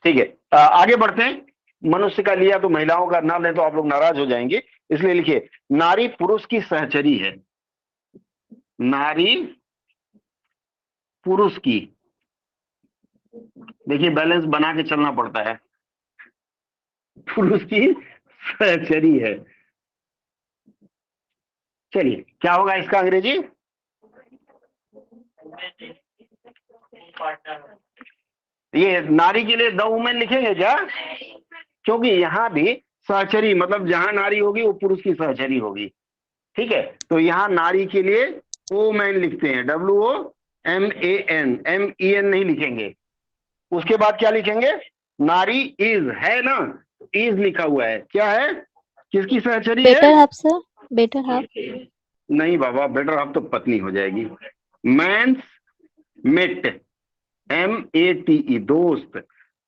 Speaker 1: ठीक है, आगे बढ़ते हैं। मनुष्य का लिया तो महिलाओं का ना लें तो आप लोग नाराज हो जाएंगे, इसलिए लिखिए, नारी पुरुष की सहचरी है। नारी पुरुष की, देखिए बैलेंस बना के चलना पड़ता है, पुरुष की सहचरी है। चलिए क्या होगा इसका अंग्रेजी? ये नारी के लिए द वुमेन लिखेंगे क्या? क्योंकि यहां भी सहचरी, मतलब जहां नारी होगी वो पुरुष की सहचरी होगी। ठीक है, तो यहां नारी के लिए वुमेन लिखते हैं, WOMAN, MEN नहीं लिखेंगे। उसके बाद क्या लिखेंगे? नारी इज है ना, इज लिखा हुआ है, क्या है, किसकी सहचरी है?
Speaker 6: Better half sir, better half.
Speaker 1: नहीं बाबा, बेटर हाफ तो पत्नी हो जाएगी। मैंस मेट, MATE, दोस्त।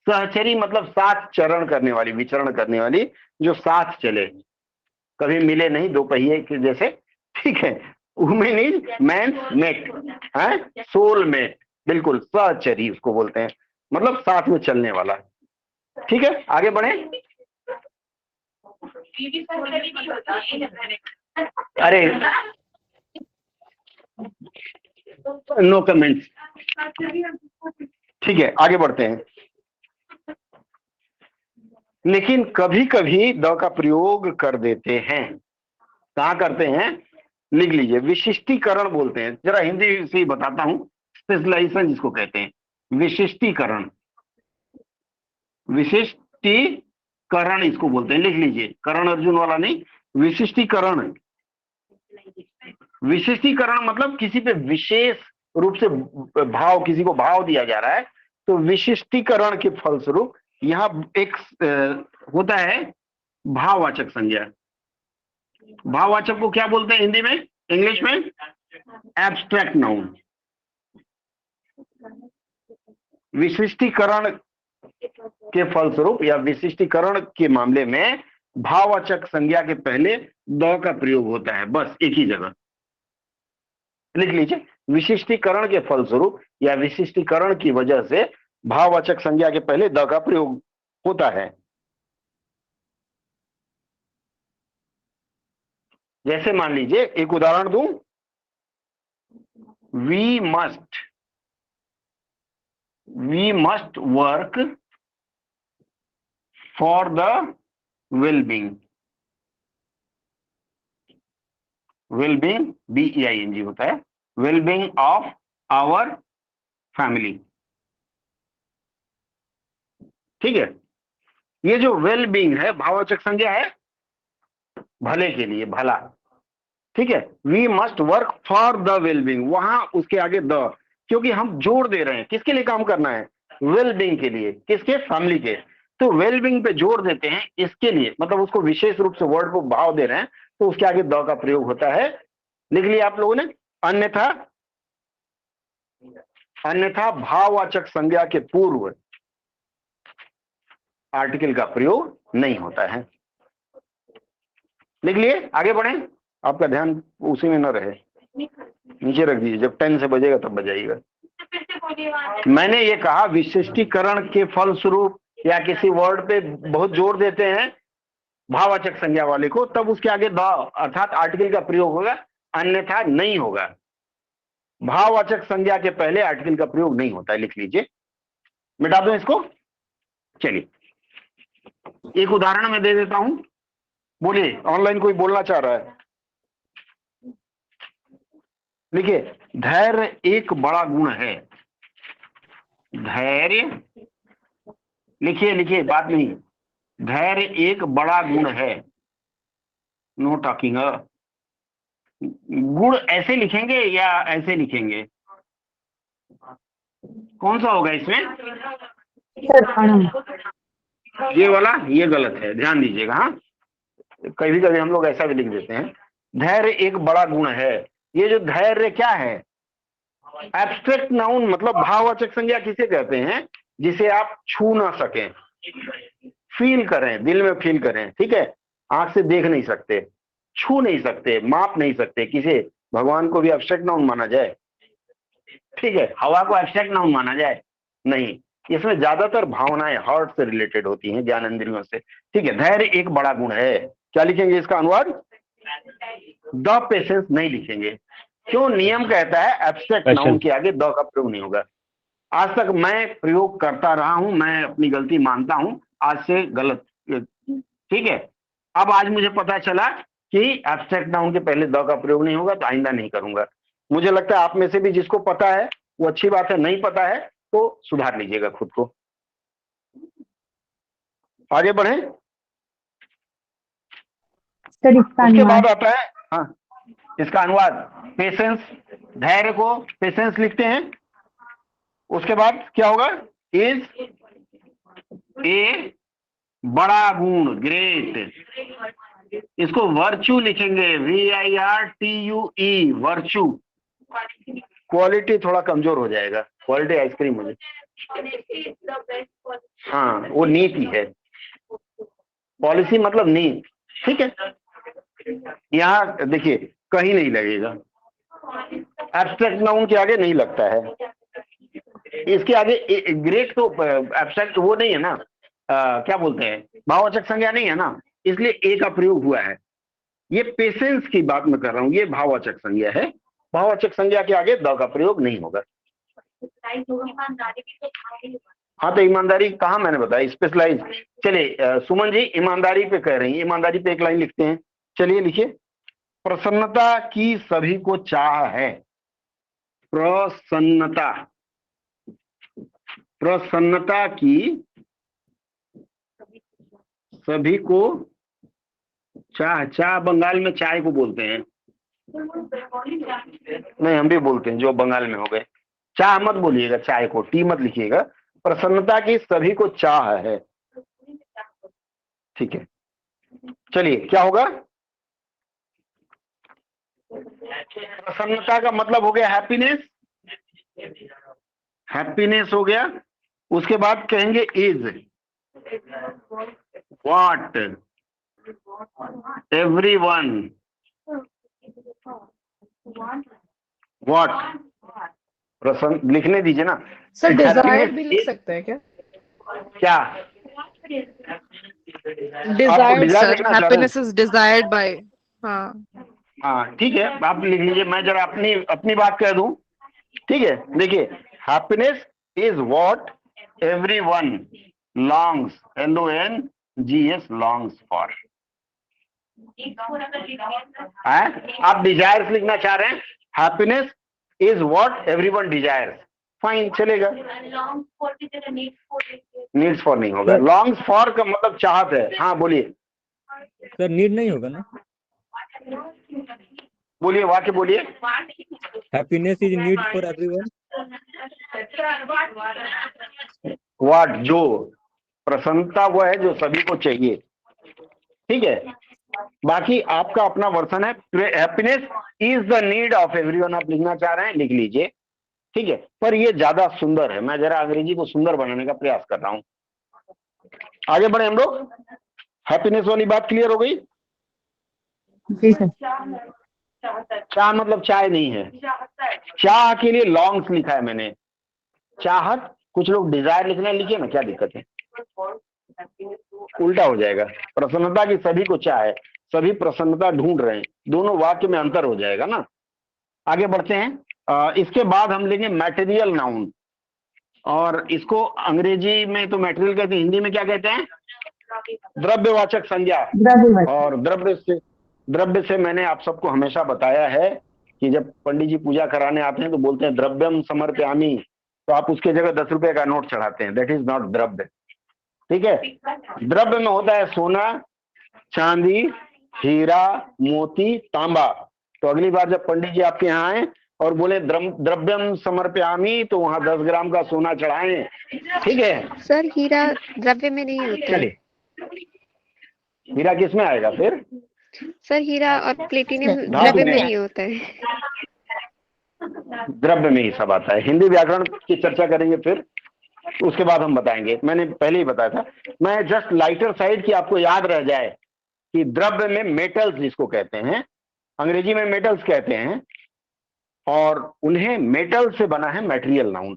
Speaker 1: सहचरी मतलब साथ चरण करने वाली, विचरण करने वाली, जो साथ चले, कभी मिले नहीं, दो पहिए के जैसे। ठीक है, वुमेन इज मैंस मेट, है सोल मेट, बिल्कुल सहचरी उसको बोलते हैं, मतलब साथ में चलने वाला। ठीक है, आगे बढ़े। अरे नो कमेंट्स। ठीक है, आगे बढ़ते हैं। लेकिन कभी कभी द का प्रयोग कर देते हैं। कहाँ करते हैं? लिख लीजिए, विशिष्टीकरण बोलते हैं। जरा हिंदी से ही बताता हूं, स्पेशलाइजेशन जिसको कहते हैं, विशिष्टीकरण। विशिष्टीकरण इसको बोलते हैं, लिख लीजिए, करण अर्जुन वाला नहीं, विशिष्टीकरण। विशिष्टीकरण मतलब किसी पे विशेष रूप से भाव, किसी को भाव दिया जा रहा है, तो विशिष्टीकरण के फलस्वरूप यहां एक होता है भाववाचक संज्ञा। भाववाचक को क्या बोलते हैं हिंदी में, इंग्लिश में? Abstract noun. विशिष्टीकरण के फलस्वरूप या विशिष्टीकरण के मामले में भाववाचक संज्ञा के पहले द का प्रयोग होता है, बस एक ही जगह। लिख लीजिए, विशिष्टीकरण के फलस्वरूप या विशिष्टीकरण की वजह से भाववाचक संज्ञा के पहले द का प्रयोग होता है। जैसे मान लीजिए, एक उदाहरण दूं, we must work for the wellbeing. Wellbeing BEING होता है, वेलबींग ऑफ आवर फैमिली। ठीक है, ये जो वेलबींग है भाववाचक संज्ञा है, भले के लिए, भला। ठीक है, we must work for the wellbeing, वहां उसके आगे द, क्योंकि हम जोर दे रहे हैं, किसके लिए काम करना है? वेलबींग के लिए। किसके? फैमिली के। तो वेलबींग पे जोर देते हैं, इसके लिए, मतलब उसको विशेष रूप से वर्ड को भाव दे रहे हैं, तो उसके आगे द का प्रयोग होता है। लिख लिया आप लोगों ने? अन्यथा भाववाचक संज्ञा के पूर्व आर्टिकल का प्रयोग नहीं होता है। लिख लिए? आगे बढ़ें, आपका ध्यान उसी में न रहे, नीचे रख दीजिए, जब 10 से बजेगा तब बजाइएगा। मैंने ये कहा, विशिष्टीकरण के फलस्वरूप या किसी वर्ड पे बहुत जोर देते हैं भाववाचक संज्ञा वाले को, तब उसके आगे द अर्थात आर्टिकल का प्रयोग होगा, अन्यथा नहीं होगा। भाववाचक संज्ञा के पहले आर्टिकल का प्रयोग नहीं होता है। लिख लीजिए, मिटा दो इसको। चलिए, एक उदाहरण मैं दे देता हूं, बोलिए, ऑनलाइन कोई बोलना चाह रहा है? देखिए, धैर्य एक बड़ा गुण है। धैर्य, लिखिए, बात नहीं, धैर्य एक बड़ा गुण है। Know talking. गुण ऐसे लिखेंगे या ऐसे लिखेंगे? कौन सा होगा इसमें? ये वाला, ये गलत है, ध्यान दीजिएगा। हाँ, कभी कभी हम लोग ऐसा भी लिख देते हैं, धैर्य एक बड़ा गुण है। ये जो धैर्य क्या है? एब्स्ट्रैक्ट नाउन, मतलब भाववाचक संज्ञा किसे कहते हैं? जिसे आप छू ना सकें, फील करें, दिल में फील करें। ठीक है, आंख से देख नहीं सकते, छू नहीं सकते, माप नहीं सकते। किसे? भगवान को भी एब्स्ट्रैक्ट नाउन माना जाए? ठीक है, हवा को एब्स्ट्रैक्ट नाउन माना जाए? नहीं, इसमें ज्यादातर भावनाएं हार्ट से रिलेटेड होती हैं, ज्ञानेंद्रियों से। ठीक है, धैर्य एक बड़ा गुण है। क्या लिखेंगे इसका अनुवाद? द पेशेंस नहीं लिखेंगे। क्यों? नियम कहता है एब्स्ट्रैक्ट नाउन के आगे द का प्रयोग नहीं होगा। आज तक मैं प्रयोग करता रहा हूं, मैं अपनी गलती मानता हूं, आज से गलत। ठीक है, अब आज मुझे पता चला कि एब्स्ट्रैक्ट नाउन के पहले द का प्रयोग नहीं होगा, तो आइंदा नहीं करूंगा। मुझे लगता है आप में से भी जिसको पता है वो अच्छी बात है, नहीं पता है तो सुधार लीजिएगा खुद को। आगे बढ़े। उसके बाद आता है, हाँ, इसका अनुवाद पेशेंस। धैर्य को पेशेंस लिखते हैं। उसके बाद क्या होगा? इज ए बड़ा गुण, ग्रेट। इसको वर्चू लिखेंगे, VIRTUE, वर्चू। क्वालिटी थोड़ा कमजोर हो जाएगा, क्वालिटी आइसक्रीम मुझे, हाँ, वो नीति है। पॉलिसी मतलब नीति। ठीक है, यहाँ देखिए कहीं नहीं लगेगा, एब्स्ट्रैक्ट नाउन के आगे नहीं लगता है। इसके आगे ग्रेट तो एब्स्ट्रैक्ट वो नहीं है ना, क्या बोलते हैं, भाववाचक संज्ञा नहीं है ना, इसलिए ए का प्रयोग हुआ है। ये पेशेंस की बात मैं कर रहा हूं, ये भाववाचक संज्ञा है। भाववाचक संज्ञा के आगे द का प्रयोग नहीं होगा। हाँ तो ईमानदारी कहाँ मैंने बताया, स्पेशलाइज। चलिए सुमन जी ईमानदारी पे कह रही हैं, ईमानदारी पे एक लाइन लिखते हैं। चलिए लिखिए, प्रसन्नता की सभी को चाह है। प्रसन्नता, प्रसन्नता की सभी को चाह, चाह बंगाल में चाय को बोलते हैं। नहीं हम भी बोलते हैं, जो बंगाल में हो गए। चाह मत बोलिएगा, चाय को टी मत लिखिएगा। प्रसन्नता की सभी को चाह है, ठीक है। चलिए क्या होगा, प्रसन्नता का मतलब हो गया हैप्पीनेस, हैप्पीनेस हो गया। उसके बाद कहेंगे इज व्हाट एवरीवन, व्हाट प्रसन्न लिखने दीजिए ना
Speaker 8: सर डिजायर्ड
Speaker 1: Happiness
Speaker 8: भी लिख
Speaker 1: is-
Speaker 8: सकते हैं क्या?
Speaker 1: क्या
Speaker 8: डिजायर्ड
Speaker 1: desire
Speaker 8: सर,
Speaker 1: लिखना चाह रहे हैं?
Speaker 8: Happiness is desired by. हाँ
Speaker 1: हाँ ठीक है, आप लिख लीजिए, मैं जरा अपनी अपनी बात कह दूं। ठीक है, देखिए, happiness is what everyone longs, LONGS longs for. आप डिजायर्स लिखना चाह रहे हैं, happiness is what everyone desires, fine चलेगा। नीड्स फॉर नहीं होगा, लॉन्ग्स फॉर का मतलब चाहत है। हाँ बोलिए,
Speaker 9: सर नीड नहीं होगा ना,
Speaker 1: बोलिए वाक्य बोलिए।
Speaker 9: Happiness is need for everyone.
Speaker 1: What, जो प्रसन्नता वो है जो सभी को चाहिए, ठीक है। बाकी आपका अपना वर्सन है, happiness is the need of everyone आप लिखना चाह रहे हैं, लिख लीजिए, ठीक है। पर ये ज्यादा सुंदर है, मैं जरा अंग्रेजी को सुंदर बनाने का प्रयास कर रहा हूं। आगे बढ़े हम लोग, हैप्पीनेस वाली बात क्लियर हो गई।
Speaker 3: जी सर।
Speaker 1: चाह मतलब चाय नहीं है, चाह के लिए लॉन्ग्स लिखा है मैंने, चाहत कुछ लोग डिजायर लिखना है, लिखिए ना, क्या दिक्कत है, उल्टा हो जाएगा। प्रसन्नता की सभी को चाह है, सभी प्रसन्नता ढूंढ रहे हैं, दोनों वाक्य में अंतर हो जाएगा ना। आगे बढ़ते हैं। इसके बाद हम लेंगे मैटेरियल नाउन, और इसको अंग्रेजी में तो मैटेरियल कहते हैं, हिंदी में क्या कहते हैं, द्रव्यवाचक संज्ञा। और द्रव्य से मैंने आप सबको हमेशा बताया है कि जब पंडित जी पूजा कराने आते हैं तो बोलते हैं द्रव्यम समर्पयामि, तो आप उसके जगह 10 रुपए का नोट चढ़ाते हैं, दैट इज नॉट द्रव्य, ठीक है। द्रव्य में होता है सोना, चांदी, हीरा, मोती, तांबा। तो अगली बार जब पंडित जी आपके यहाँ आए और बोले द्रव्यम समर्पयामि, तो वहां 10 ग्राम का सोना चढ़ाएं, ठीक है।
Speaker 10: सर हीरा द्रव्य में नहीं होता है।
Speaker 1: चलिए, हीरा किस में आएगा फिर,
Speaker 10: सर हीरा और प्लेटिनियम
Speaker 1: धातु
Speaker 10: द्रव्य
Speaker 1: में।
Speaker 10: में नहीं होता है।
Speaker 1: द्रव्य में ही सब आता है। हिंदी व्याकरण की चर्चा करेंगे फिर, उसके बाद हम बताएंगे, मैंने पहले ही बताया था। मैं जस्ट लाइटर साइड की आपको याद रह जाए कि द्रव्य में मेटल्स जिसको कहते हैं, अंग्रेजी में मेटल्स कहते हैं, और उन्हें मेटल से बना है मैटेरियल नाउन,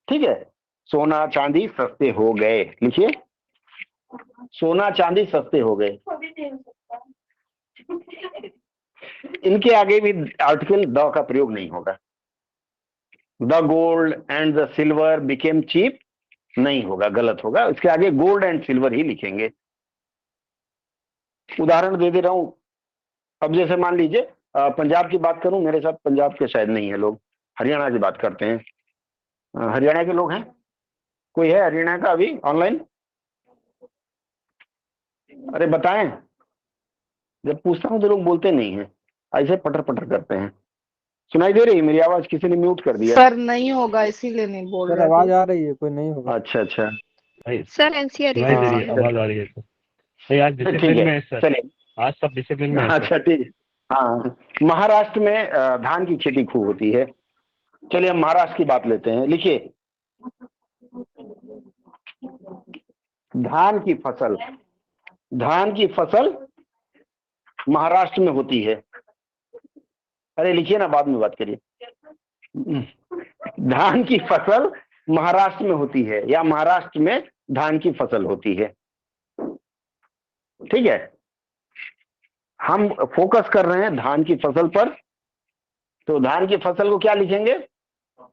Speaker 1: ठीक है। सोना चांदी सस्ते हो गए, लिखिए, सोना चांदी सस्ते हो गए। इनके आगे भी आर्टिकल द का प्रयोग नहीं होगा। The gold and the silver became cheap नहीं होगा, गलत होगा। इसके आगे गोल्ड एंड सिल्वर ही लिखेंगे। उदाहरण दे दे रहा हूं। अब जैसे मान लीजिए पंजाब की बात करूं, मेरे साथ पंजाब के शायद नहीं है लोग, हरियाणा की बात करते हैं। हरियाणा के लोग हैं, कोई है हरियाणा का अभी ऑनलाइन? अरे बताएं, जब पूछता हूं तो लोग बोलते नहीं है, ऐसे पटर पटर करते हैं। सुनाई दे रही मेरी आवाज? किसी ने म्यूट कर दिया?
Speaker 8: सर नहीं होगा इसीलिए नहीं बोल
Speaker 3: सर
Speaker 8: रहे
Speaker 3: आवाज
Speaker 8: थे।
Speaker 3: आ रही है, कोई नहीं होगा।
Speaker 1: अच्छा अच्छा,
Speaker 10: सर एनसीआर
Speaker 9: आवाज आ रही है सर। नहीं, आज
Speaker 1: ठीक
Speaker 9: डिसिप्लिन में
Speaker 1: है,
Speaker 9: है सर,
Speaker 1: चलिए।
Speaker 9: आज सब डिसिप्लिन में है सर।
Speaker 1: अच्छा ठीक है। हाँ, महाराष्ट्र में धान की खेती खूब होती है। चलिए हम महाराष्ट्र की बात लेते हैं, लिखिए, धान की फसल, धान की फसल महाराष्ट्र में होती है। अरे लिखिए ना, बाद में बात करिए। धान की फसल महाराष्ट्र में होती है, या महाराष्ट्र में धान की फसल होती है, ठीक है। हम फोकस कर रहे हैं धान की फसल पर, तो धान की फसल को क्या लिखेंगे,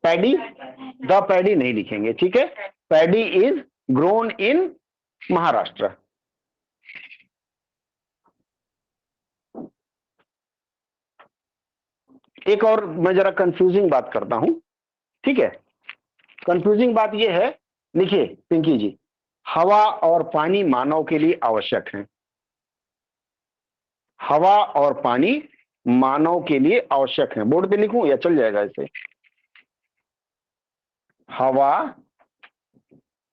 Speaker 1: पैडी, द पैडी नहीं लिखेंगे, ठीक है। Paddy is grown in Maharashtra. एक और मैं जरा कंफ्यूजिंग बात करता हूं, ठीक है। कंफ्यूजिंग बात यह है, लिखिए पिंकी जी, हवा और पानी मानव के लिए आवश्यक हैं। हवा और पानी मानव के लिए आवश्यक हैं। बोर्ड पे लिखूं या चल जाएगा इसे? हवा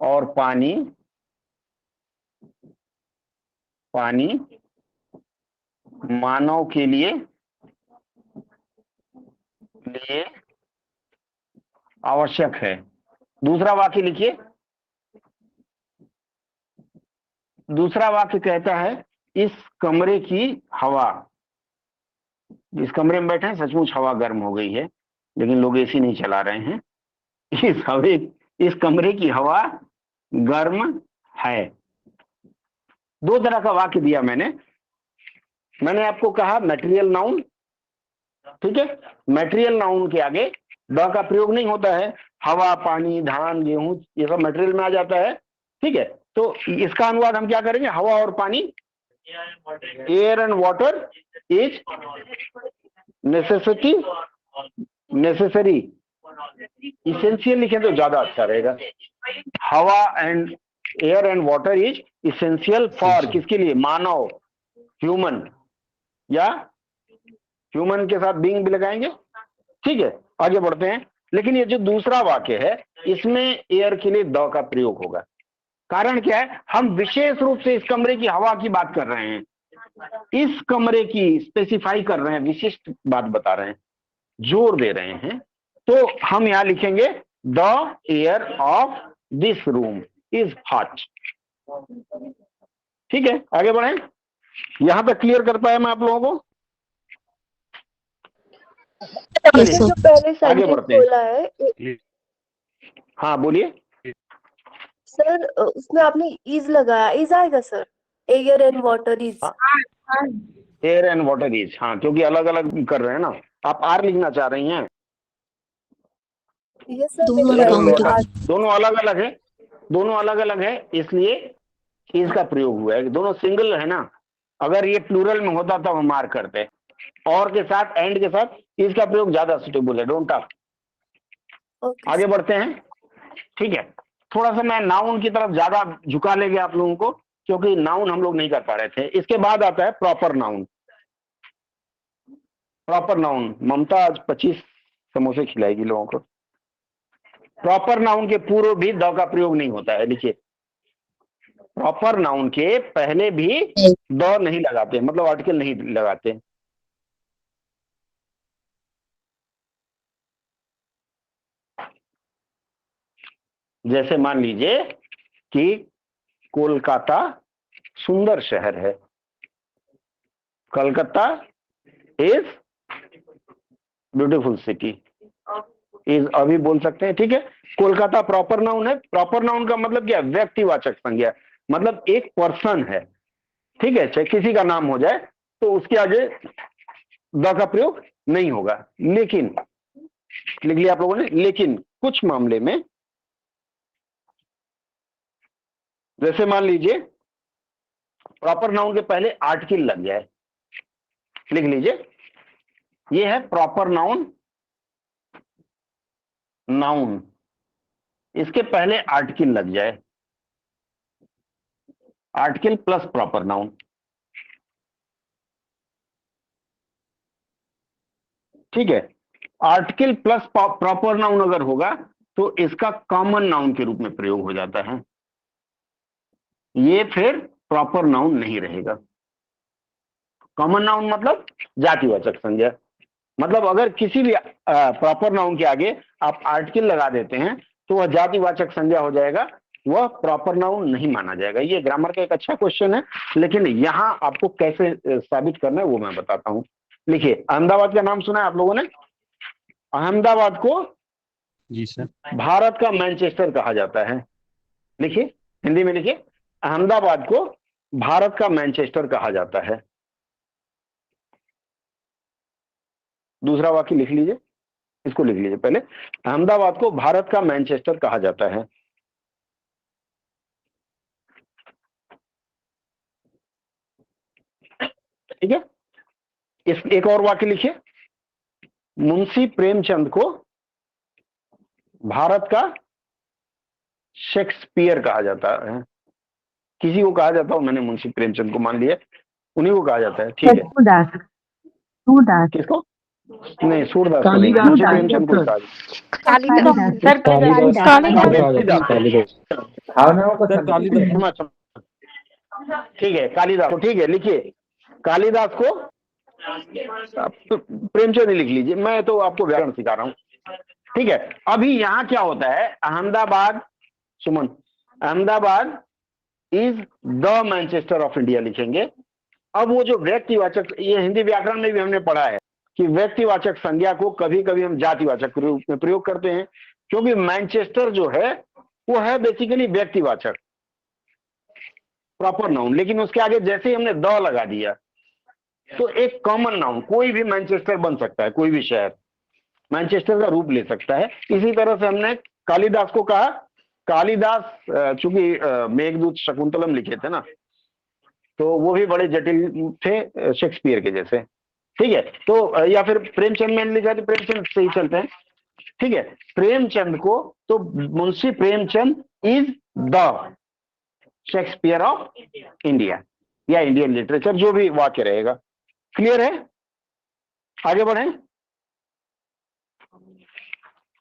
Speaker 1: और पानी मानव के लिए आवश्यक है। दूसरा वाक्य लिखिए। दूसरा वाक्य कहता है इस कमरे की हवा, जिस कमरे में बैठे हैं सचमुच हवा गर्म हो गई है, लेकिन लोग एसी नहीं चला रहे हैं। इस कमरे की हवा गर्म है। दो तरह का वाक्य दिया मैंने आपको कहा मटेरियल नाउन, ठीक है। मटेरियल नाउन के आगे द का प्रयोग नहीं होता है। हवा, पानी, धान, गेहूं ये सब मटेरियल में आ जाता है, ठीक है। तो इसका अनुवाद हम क्या करेंगे? हवा और पानी, air and water is necessary, essential लिखें तो ज्यादा अच्छा रहेगा। हवा and air and water is essential for, किसके लिए? मानव, ह्यूमन, या ह्यूमन के साथ बीइंग भी लगाएंगे, ठीक है। आगे बढ़ते हैं। लेकिन ये जो दूसरा वाक्य है इसमें एयर के लिए द का प्रयोग होगा। कारण क्या है? हम विशेष रूप से इस कमरे की हवा की बात कर रहे हैं, इस कमरे की स्पेसिफाई कर रहे हैं, विशिष्ट बात बता रहे हैं, जोर दे रहे हैं। तो हम यहां लिखेंगे the air of this room is hot, ठीक है। आगे बढ़ें। यहां तक क्लियर कर पाया मैं आप लोगों को?
Speaker 6: Yes, sir.
Speaker 11: जो पहले
Speaker 1: आगे
Speaker 11: सेंटेंस
Speaker 1: बढ़ते हैं।
Speaker 11: बोला है
Speaker 1: हाँ बोलिए।
Speaker 11: सर, उसमें आपने इज लगाया, इज आएगा sir? Air and water is.
Speaker 1: Air and water is, हाँ, क्योंकि अलग अलग कर रहे हैं ना। आप आर लिखना चाह रही हैं?
Speaker 11: यस सर,
Speaker 6: दोनों
Speaker 11: मैंने
Speaker 6: अलग
Speaker 11: पहले
Speaker 6: अलग।
Speaker 1: दोनों अलग अलग है, दोनों अलग अलग है, इसलिए इज का प्रयोग हुआ है। दोनों सिंगल है ना। अगर ये प्लूरल में होता तो हम मार्क करते। और के साथ, एंड के साथ इज का प्रयोग ज्यादा सुटेबल है। Don't talk. आगे बढ़ते हैं, ठीक है। थोड़ा सा मैं नाउन की तरफ ज्यादा झुका ले गया आप लोगों को, क्योंकि नाउन हम लोग नहीं कर पा रहे थे। इसके बाद आता है प्रॉपर नाउन। प्रॉपर नाउन, ममता आज 25 समोसे खिलाएगी लोगों को। प्रॉपर नाउन के पूर्व भी द का प्रयोग नहीं होता है। लिखिए, प्रॉपर नाउन के पहले भी द नहीं लगाते, मतलब आर्टिकल नहीं लगाते। जैसे मान लीजिए कि कोलकाता सुंदर शहर है। Calcutta is beautiful city, is अभी बोल सकते हैं, ठीक है। कोलकाता प्रॉपर नाउन है। प्रॉपर नाउन का मतलब क्या? व्यक्तिवाचक संज्ञा, मतलब एक पर्सन है, ठीक है। चाहे किसी का नाम हो जाए तो उसके आगे द का प्रयोग नहीं होगा। लेकिन लिख लिया आप लोगों ने। लेकिन कुछ मामले में, जैसे मान लीजिए प्रॉपर नाउन के पहले आर्टिकल लग जाए, लिख लीजिए, ये है प्रॉपर नाउन, नाउन, इसके पहले आर्टिकल लग जाए, आर्टिकल प्लस प्रॉपर नाउन, ठीक है। आर्टिकल प्लस प्रॉपर नाउन अगर होगा तो इसका कॉमन नाउन के रूप में प्रयोग हो जाता है। ये फिर प्रॉपर नाउन नहीं रहेगा। कॉमन नाउन मतलब जातिवाचक संज्ञा। मतलब अगर किसी भी प्रॉपर नाउन के आगे आप आर्टिकल लगा देते हैं तो वह जातिवाचक संज्ञा हो जाएगा, वह प्रॉपर नाउन नहीं माना जाएगा। ये ग्रामर का एक अच्छा क्वेश्चन है, लेकिन यहां आपको कैसे साबित करना है वो मैं बताता हूं। लिखिए, अहमदाबाद का नाम सुना है आप लोगों ने? अहमदाबाद को
Speaker 9: जी सर।
Speaker 1: भारत का मैनचेस्टर कहा जाता है। लिखिए, हिंदी में लिखिए, अहमदाबाद को भारत का मैनचेस्टर कहा जाता है। दूसरा वाक्य लिख लीजिए, इसको लिख लीजिए पहले। अहमदाबाद को भारत का मैनचेस्टर कहा जाता है। ठीक है, इस एक और वाक्य लिखिए, मुंशी प्रेमचंद को भारत का शेक्सपियर कहा जाता है। किसी को कहा जाता हो, मैंने मुंशी प्रेमचंद को मान लिया, उन्हीं को कहा जाता है। ठीक है,
Speaker 3: सूरदास, सूरदास,
Speaker 1: किसको? नहीं, सूरदास को नहीं, मुंशी प्रेमचंद को कहा जाता
Speaker 10: कालिदास
Speaker 2: सर
Speaker 10: कालिदास
Speaker 9: सर कालिदास।
Speaker 1: है। ठीक है, कालिदास को, ठीक है, लिखिए कालिदास को आप प्रेमचंद ही लिख लीजिए, मैं तो आपको व्याकरण सिखा रहा हूं। ठीक है, अभी यहां क्या होता है, Ahmedabad, Suman, Ahmedabad is the Manchester of India लिखेंगे। अब वो जो व्यक्तिवाचक, ये हिंदी व्याकरण में भी हमने पढ़ा है कि व्यक्तिवाचक संज्ञा को कभी कभी हम जातिवाचक के रूप में प्रयोग करते हैं, क्योंकि मैनचेस्टर जो है वो है बेसिकली व्यक्तिवाचक, प्रॉपर नाउन, लेकिन उसके आगे जैसे ही हमने द लगा दिया तो एक कॉमन नाउन, कोई भी मैनचेस्टर बन सकता है, कोई भी शहर मैनचेस्टर का रूप ले सकता है। इसी तरह से हमने कालिदास को कहा, कालिदास चूंकि मेघदूत शकुंतलम लिखे थे ना, तो वो भी बड़े जटिल थे शेक्सपियर के जैसे। ठीक है, तो या फिर प्रेमचंद में लिखा तो प्रेमचंद से ही चलते हैं। ठीक है, प्रेमचंद को तो Munshi Premchand is the Shakespeare of India या इंडियन लिटरेचर, जो भी वाक्य रहेगा। क्लियर है? आगे बढ़े।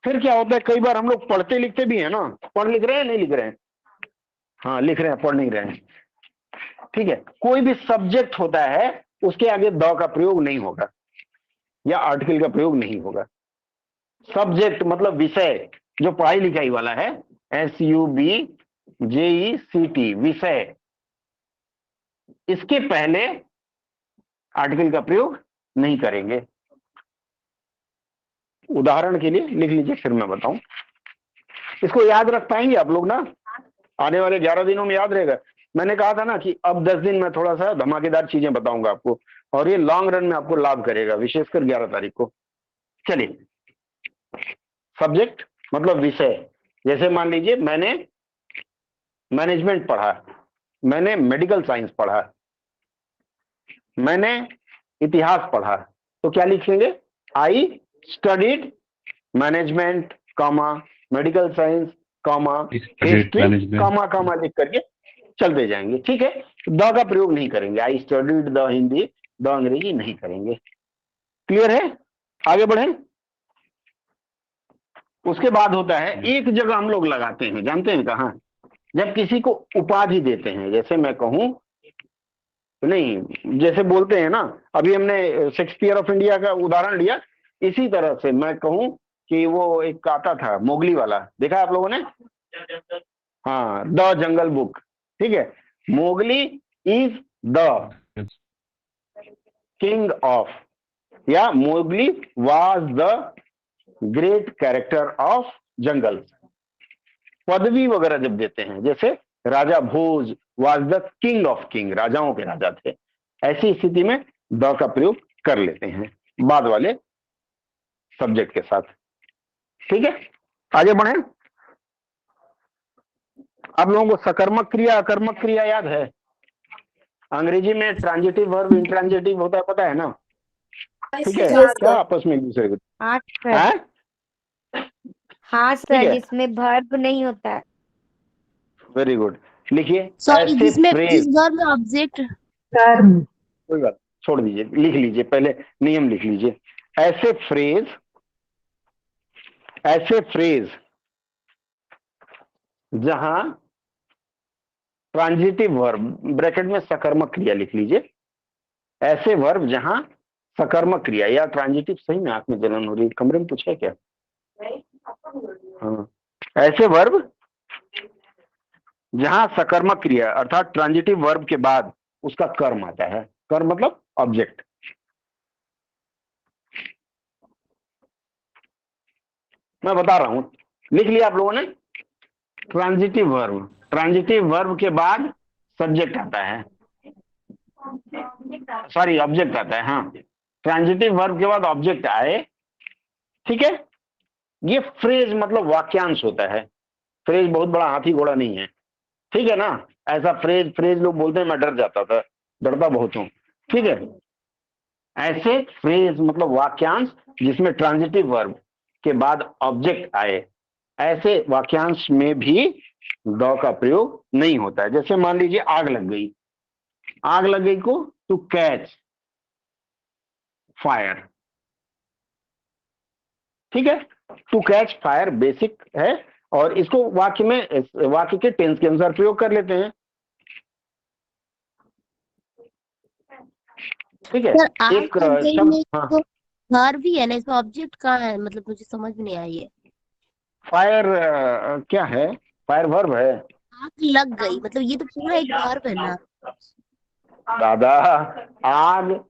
Speaker 1: फिर क्या होता है, कई बार हम लोग पढ़ते लिखते भी हैं ना, पढ़ लिख रहे हैं, नहीं लिख रहे हैं? हाँ लिख रहे हैं, पढ़ नहीं रहे हैं। ठीक है, कोई भी सब्जेक्ट होता है उसके आगे द का प्रयोग नहीं होगा या आर्टिकल का प्रयोग नहीं होगा। सब्जेक्ट मतलब विषय, जो पढ़ाई लिखाई वाला है, SUBJECT, विषय, इसके पहले आर्टिकल का प्रयोग नहीं करेंगे। उदाहरण के लिए लिख लीजिए, फिर मैं बताऊं। इसको याद रख पाएंगे आप लोग ना? आने वाले 11 दिनों में याद रहेगा। मैंने कहा था ना कि अब 10 दिन में थोड़ा सा धमाकेदार चीजें बताऊंगा आपको, और ये लॉन्ग रन में आपको लाभ करेगा, विशेषकर 11 तारीख को। चलिए, सब्जेक्ट मतलब विषय, जैसे मान लीजिए मैंने मैनेजमेंट पढ़ा, मैंने मेडिकल साइंस पढ़ा, मैंने इतिहास पढ़ा, तो क्या लिखेंगे? I studied management, comma medical science, comma history, comma comma लिख करके चलते जाएंगे। ठीक है, द का प्रयोग नहीं करेंगे, I studied the Hindi, the अंग्रेजी नहीं करेंगे। क्लियर है? आगे बढ़े। उसके बाद होता है, एक जगह हम लोग लगाते हैं, जानते हैं कहाँ? जब किसी को उपाधि देते हैं, जैसे मैं कहूं, नहीं जैसे बोलते हैं ना, अभी हमने शेक्सपियर ऑफ इंडिया का उदाहरण लिया, इसी तरह से मैं कहूं कि वो एक आता था मोगली वाला, देखा आप लोगों ने? हाँ, द जंगल बुक। ठीक है, Mowgli is the king of, या Mowgli was the great character of jungle. पदवी वगैरह जब देते हैं, जैसे Raja Bhoj was the king of king, राजाओं के राजा थे, ऐसी स्थिति में द का प्रयोग कर लेते हैं बाद वाले सब्जेक्ट के साथ। ठीक है, आगे बढ़े। आप लोगों को सकर्मक क्रिया अकर्मक क्रिया याद है? अंग्रेजी में ट्रांजिटिव वर्ब इंट्रांजिटिव होता है, पता है ना? ठीक है, क्या आपस में एक दूसरे को?
Speaker 10: हाँ सर, जिसमें वर्ब नहीं होता है।
Speaker 1: वेरी गुड, लिखिए।
Speaker 6: सॉरी,
Speaker 1: ऐसे
Speaker 6: जिसमें
Speaker 1: phrase-
Speaker 6: जिस वर्ब में ऑब्जेक्ट
Speaker 3: कर्म,
Speaker 1: कोई बात छोड़ दीजिए, लिख लीजिए, पहले नियम लिख लीजिए। ऐसे फ्रेज जहां ट्रांजिटिव वर्ब, ब्रैकेट में सकर्मक क्रिया लिख लीजिए, ऐसे वर्ब जहां सकर्मक क्रिया या ट्रांजिटिव, सही में आंख में जलन हो रही है, कमरे में कुछ है क्या? हाँ, ऐसे वर्ब जहां सकर्मक क्रिया अर्थात ट्रांजिटिव वर्ब के बाद उसका कर्म आता है। कर्म मतलब ऑब्जेक्ट। मैं बता रहा हूं, लिख लिया आप लोगों ने? ट्रांजिटिव वर्ब के बाद सब्जेक्ट आता है, सॉरी ऑब्जेक्ट आता है। हाँ, ट्रांजिटिव वर्ब के बाद ऑब्जेक्ट आए। ठीक है, ये फ्रेज मतलब वाक्यांश होता है। फ्रेज बहुत बड़ा हाथी घोड़ा नहीं है, ठीक है ना? ऐसा फ्रेज लोग बोलते हैं, मैं डर जाता था, डरता बहुत हूं। ठीक है, ऐसे फ्रेज मतलब वाक्यांश जिसमें ट्रांजिटिव वर्ब के बाद ऑब्जेक्ट आए, ऐसे वाक्यांश में भी द का प्रयोग नहीं होता है। जैसे मान लीजिए आग लग गई, आग लग गई को टू कैच फायर, ठीक है। टू कैच फायर बेसिक है और इसको वाक्य में, वाक्य के टेंस के अनुसार प्रयोग कर लेते हैं, ठीक है।
Speaker 6: सर आग
Speaker 1: एक
Speaker 6: लग गई
Speaker 1: शब्द,
Speaker 6: में
Speaker 1: हाँ,
Speaker 6: तो वर्ब भी है ना, इसमें ऑब्जेक्ट कहाँ है, मतलब मुझे समझ में नहीं आई है।
Speaker 1: फायर क्या है, फायर वर्ब है
Speaker 6: आग लग गई मतलब ये तो पूरा एक वर्ब है ना।
Speaker 1: दादा। आग,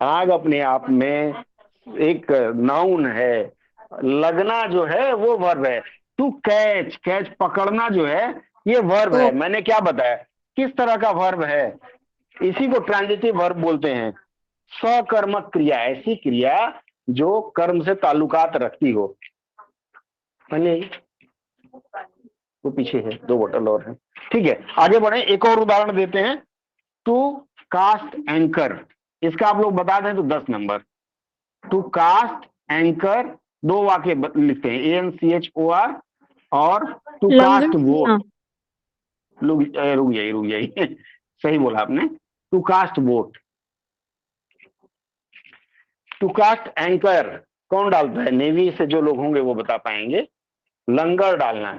Speaker 1: आग अपने आप में एक नाउन है, लगना जो है वो वर्ब है। टू कैच, कैच पकड़ना जो है ये वर्ब है। मैंने क्या बताया किस तरह का वर्ब है, इसी को ट्रांजिटिव वर्ब बोलते हैं। सकर्मक क्रिया, ऐसी क्रिया जो कर्म से ताल्लुकात रखती हो। पहले वो पीछे है, 2 बोतल और है, ठीक है। आगे बढ़े, एक और उदाहरण देते हैं। टू कास्ट एंकर, इसका आप लोग बता दें तो 10 नंबर। टू कास्ट एंकर, 2 वाक्य लिखते हैं, ANCHOR और टू कास्ट वोट। रुक जाइए सही बोला आपने, to cast vote. To cast anchor कौन डालता है, नेवी से जो लोग होंगे वो बता पाएंगे। लंगर डालना,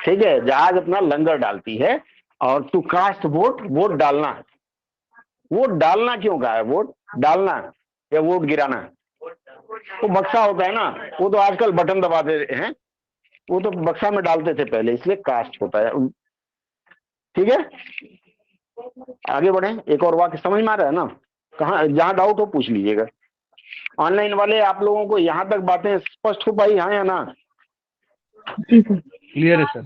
Speaker 1: ठीक है, जहाज अपना लंगर डालती है। और टू कास्ट वोट, वोट डालना। वोट डालना क्यों कहा है, वोट डालना या वोट गिराना? वो बक्सा होता है ना, वो तो आजकल बटन दबा दे हैं, वो तो बक्सा में डालते थे पहले, इसलिए कास्ट होता है, ठीक है। आगे बढ़े, एक और वाक्य समझ में आ रहा है ना? कहाँ जहां डाउट हो पूछ लीजिएगा। ऑनलाइन वाले आप लोगों को यहां तक बातें स्पष्ट हो पाई, हाँ या ना?
Speaker 4: क्लियर है सर।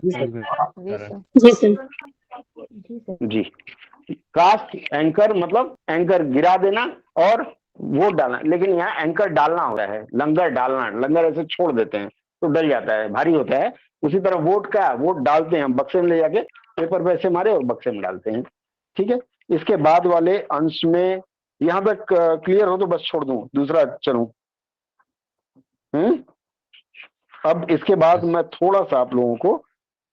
Speaker 6: जी सर।
Speaker 1: जी। कास्ट एंकर मतलब एंकर गिरा देना और वोट डालना, लेकिन यहाँ एंकर डालना होता है, लंगर डालना। लंगर ऐसे छोड़ देते हैं तो डल जाता है, भारी होता है। उसी तरह वोट का, वोट डालते हैं, बक्से में ले जाके पेपर पे ऐसे मारे और बक्से में डालते हैं, ठीक है। इसके बाद वाले अंश में यहां तक क्लियर हो तो बस छोड़ दूं, दूसरा चलूं। अब इसके बाद मैं थोड़ा सा आप लोगों को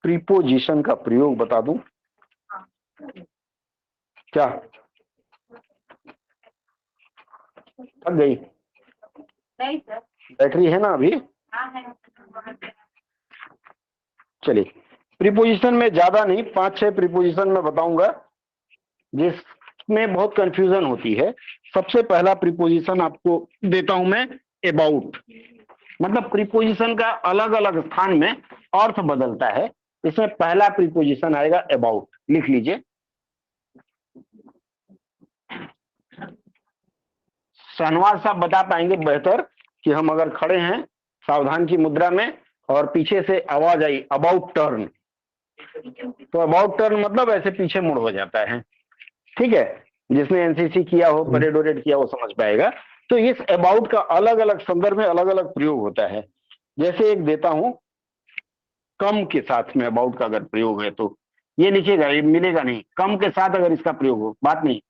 Speaker 1: प्रीपोजिशन का प्रयोग बता दूं। क्या थक गई?
Speaker 2: नहीं सर,
Speaker 1: बैटरी है ना अभी? चलिए, प्रीपोजिशन में ज्यादा नहीं, 5-6 प्रीपोजिशन में बताऊंगा जिसमें बहुत कंफ्यूजन होती है। सबसे पहला प्रीपोजिशन आपको देता हूं मैं, अबाउट। मतलब प्रीपोजिशन का अलग अलग स्थान में अर्थ बदलता है। इसमें पहला प्रीपोजिशन आएगा अबाउट, लिख लीजिए। शहनवाज साहब बता पाएंगे बेहतर कि हम अगर खड़े हैं सावधान की मुद्रा में और पीछे से आवाज आई अबाउट टर्न, तो अबाउट टर्न मतलब ऐसे पीछे मुड़ हो जाता है, ठीक है। जिसने एनसीसी किया हो, परेड वरेड किया हो, समझ पाएगा। तो इस अबाउट का अलग अलग संदर्भ में अलग अलग प्रयोग होता है। जैसे एक देता हूं, कम के साथ में अबाउट का अगर प्रयोग है तो ये लिखिएगा, ये मिलेगा नहीं। कम के साथ अगर इसका प्रयोग हो, बात नहीं,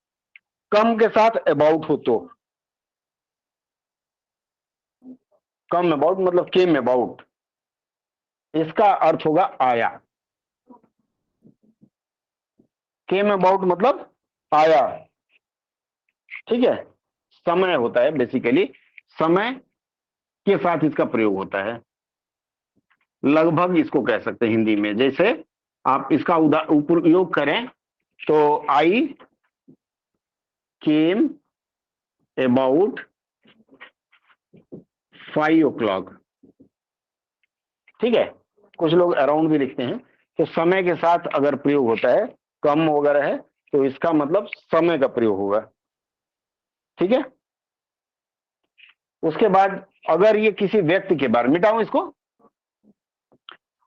Speaker 1: कम के साथ अबाउट हो तो कम अबाउट मतलब केम अबाउट, इसका अर्थ होगा आया। केम अबाउट मतलब आया, ठीक है। समय होता है बेसिकली, समय के साथ इसका प्रयोग होता है। लगभग इसको कह सकते हैं हिंदी में। जैसे आप इसका उपयोग करें तो आई केम अबाउट 5 o'clock, ठीक है। कुछ लोग अराउंड भी लिखते हैं। तो समय के साथ अगर प्रयोग होता है, कम वगैरह है, तो इसका मतलब समय का प्रयोग होगा, ठीक है। उसके बाद अगर ये किसी व्यक्ति के बारे में, मिटाऊं इसको,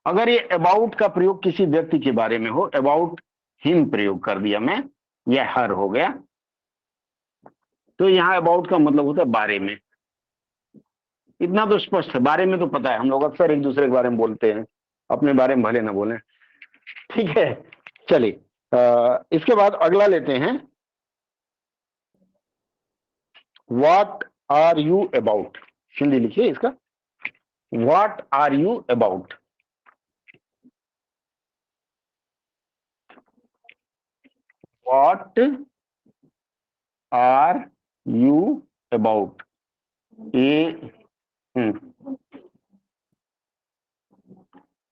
Speaker 1: अगर ये अबाउट का प्रयोग किसी व्यक्ति के बारे में हो, अबाउट हिम प्रयोग कर दिया मैं, यह हर हो गया, तो यहां अबाउट का मतलब होता है बारे में। इतना तो स्पष्ट है, बारे में तो पता है, हम लोग अक्सर एक दूसरे के बारे में बोलते हैं, अपने बारे में भले ना बोलें, ठीक है। चलिए इसके बाद अगला लेते हैं, what are you about, Hindi लिखिए इसका, what are you about. What are you about, ये